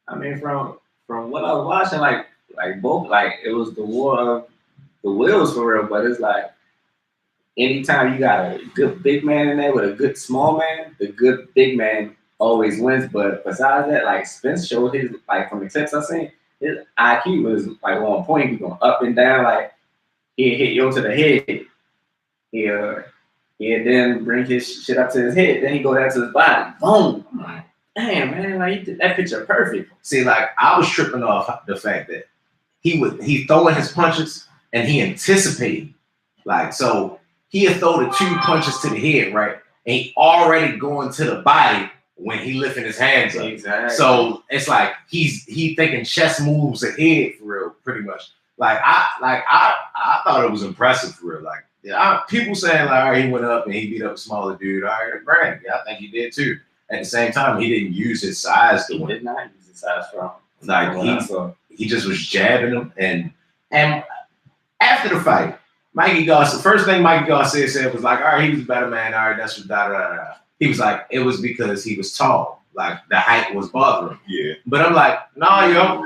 I mean, from what I was watching, like both, like it was the war of the wills for real. But it's like anytime you got a good big man in there with a good small man, the good big man always wins. But besides that, like Spence showed his, like from the clips I seen, his IQ was like on point. He going up and down, like he'd hit you to the head. He'd then bring his shit up to his head. Then he go down to his body. Boom. I'm like, damn, man, like he did that picture perfect. See, like I was tripping off the fact that he throwing his punches and he anticipating. Like, so he'd throw the 2 punches to the head, right? And he already going to the body when he lifting his hands up. Exactly. So it's like he thinking chess moves ahead for real, pretty much. Like I thought it was impressive for real. Like people saying like, all right, he went up and he beat up a smaller dude. All right, granted, I think he did too. At the same time, he didn't use his size to win. He did not use his size strong. Like he just was jabbing him, and after the fight, the first thing Mikey Garcia said was like, all right, he was a better man. All right, that's what da da da. He was like, it was because he was tall. Like the height was bothering him. Yeah. But I'm like, nah, yo,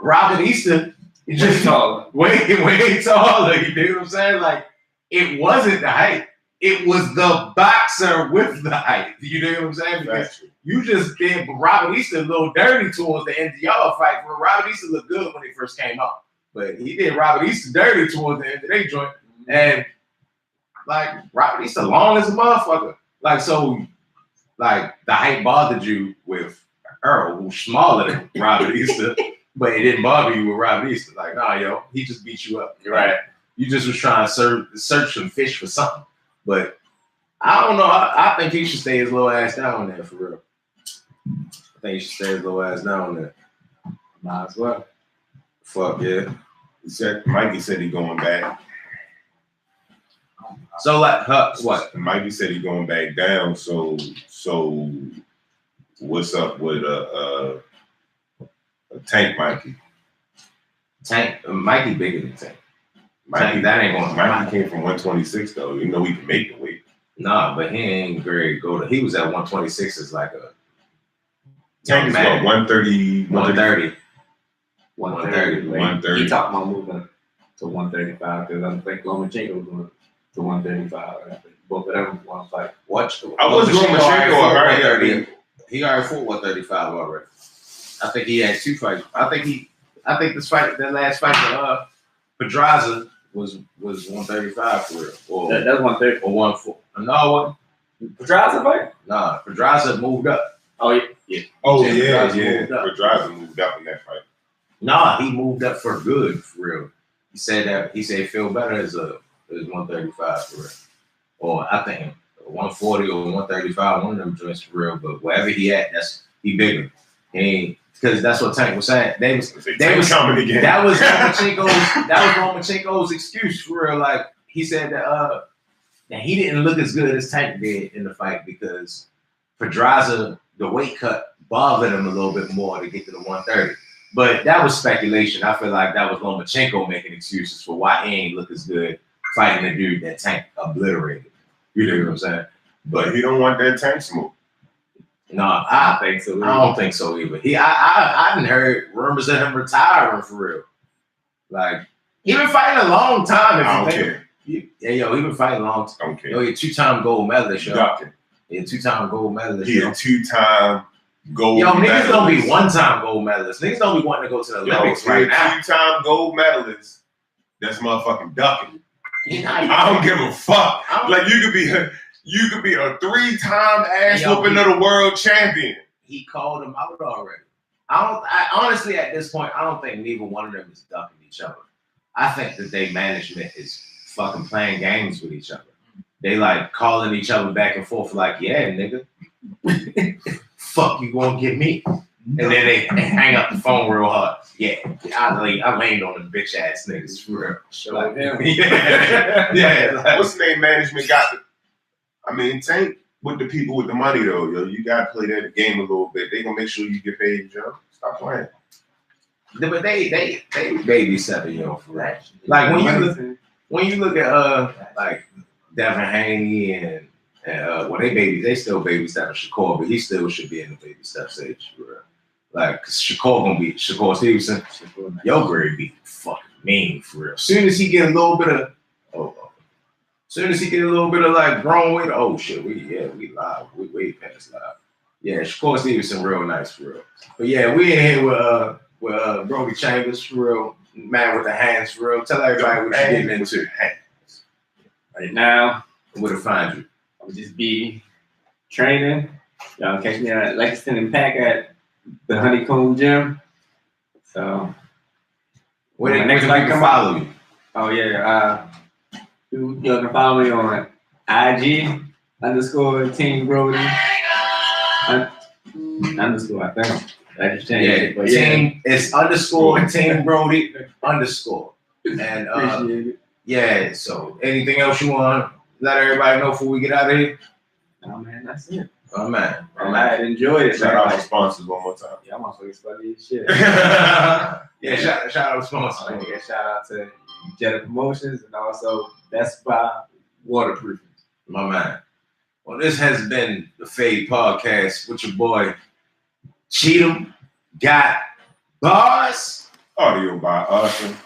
Robert Easter, he's just tall, way taller. You know what I'm saying? Like it wasn't the height. It was the boxer with the height. You know what I'm saying? Because you just did Robert Easter a little dirty towards the end of y'all fight. Where Robert Easter looked good when he first came out, but he did Robert Easter dirty towards the end of their joint. And like Robert Easter long as a motherfucker. Like so, like the height bothered you with Earl, who's smaller than Robert Easter, but it didn't bother you with Robert Easter. Like, nah, yo, he just beat you up. You're right. You just was trying to search some fish for something. But I don't know. I think he should stay his little ass down there for real. I think he should stay his little ass down there. Might as well. Fuck yeah. Mikey said he going back. So like, what? Mikey said he going back down. So what's up with a Tank Mikey? Mikey bigger than Tank. Mikey, that ain't going. Mikey came from 126 though. You know he can make the weight. Nah, but he ain't very good. He was at 126 as like a Tank is what, 130, 130. 130. He talking about moving to 135 because I think Lomachenko was going to 135. Both of them want to fight. Watch. I was Lomachenko already. He already fought 135 already. I think he had 2 fights. I think this fight, that last fight with Pedraza was 135 for real. Or that's 130 or 140. No, what? Pedraza fight? Nah, Pedraza moved up. Oh yeah. Oh yeah. Pedraza moved up in that fight. Nah, he moved up for good for real. He said he feel better as 135 for real. Or I think 140 or 135, one of them joints for real. But wherever he at, he bigger. He ain't. Because that's what Tank was saying. They was coming again. That was Lomachenko's excuse for real. Like he said that he didn't look as good as Tank did in the fight because Pedraza, the weight cut bothered him a little bit more to get to the 130. But that was speculation. I feel like that was Lomachenko making excuses for why he ain't look as good fighting a dude that Tank obliterated. You know what I'm saying? But he don't want that Tank smoke. No, I don't think so. I don't think so either. I didn't heard rumors of him retiring for real. Like he been fighting a long time. I don't care. He been fighting a long time. I don't care. Yo, he a 2-time gold medalist. He a 2-time gold medalist. He a 2-time gold medalist. Yo, niggas don't be 1-time gold medalists. Niggas don't be wanting to go to the Olympics right now. 2-time gold medalist. That's motherfucking ducking. I don't give a fuck. Like you could be a 3-time ass whooping of the world champion. He called him out already. I honestly at this point I don't think neither one of them is ducking each other. I think that their management is fucking playing games with each other. They like calling each other back and forth like, yeah, nigga. fuck you gonna give me? And then they hang up the phone real hard. Yeah, I leaned on the bitch ass niggas for real. Like him. Yeah. Like, What's the name management got? I mean, Tank with the people with the money though, yo. You gotta play that game a little bit. They gonna make sure you get paid, yo. Stop playing. but they babysitting, yo, for real. Like when you look at like Devin Haney and well they still babysitting Shakur, but he still should be in the baby step stage for real. Like Shakur Stevenson, your grade be fucking mean for real. Soon as he get a little bit of like grown weight, oh shit, we live. We way past live. Yeah, Shakur Stevenson real nice for real. But yeah, we in here with Brody Chambers for real, man with the hands for real. Tell everybody what you're getting into. Right now, Where to find you? I'll just be training. Y'all catch me at Lexington and Pack at the Honeycomb Gym. So Where they next can follow you? Oh yeah, you can follow me on IG _Team Brody underscore. I think I just changed it. But team it's _Team Brody _ and appreciate it. yeah. So anything else you want to let everybody know before we get out of here? Oh man, that's it. Oh man, I enjoyed it. Shout out to sponsors one more time. Yeah, I'm also funny as shit. Yeah, shout out to sponsors. Yeah, shout out to Jetta Promotions and also Best Buy Waterproofing. My man. Well, this has been the Fade Podcast with your boy Cheatham Got Bars. Audio by Usher.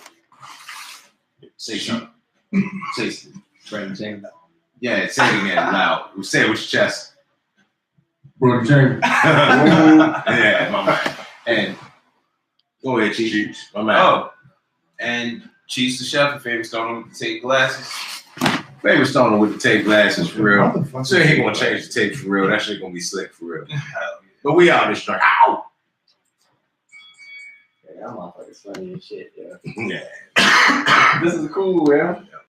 Say something. Say something. Brandon James. Yeah, say it again loud. Say it with your chest. Brody James. Yeah, my man. And go ahead, Cheech. My man. Oh, and Cheese the Chef, your favorite stoner with the tape glasses. Favorite stoner with the tape glasses for real. So he gonna change the tape for real. That shit gonna be slick for real. But we out this joint. Ow! Yeah, that motherfucker's funny as shit, yeah. Yeah. This is cool, man.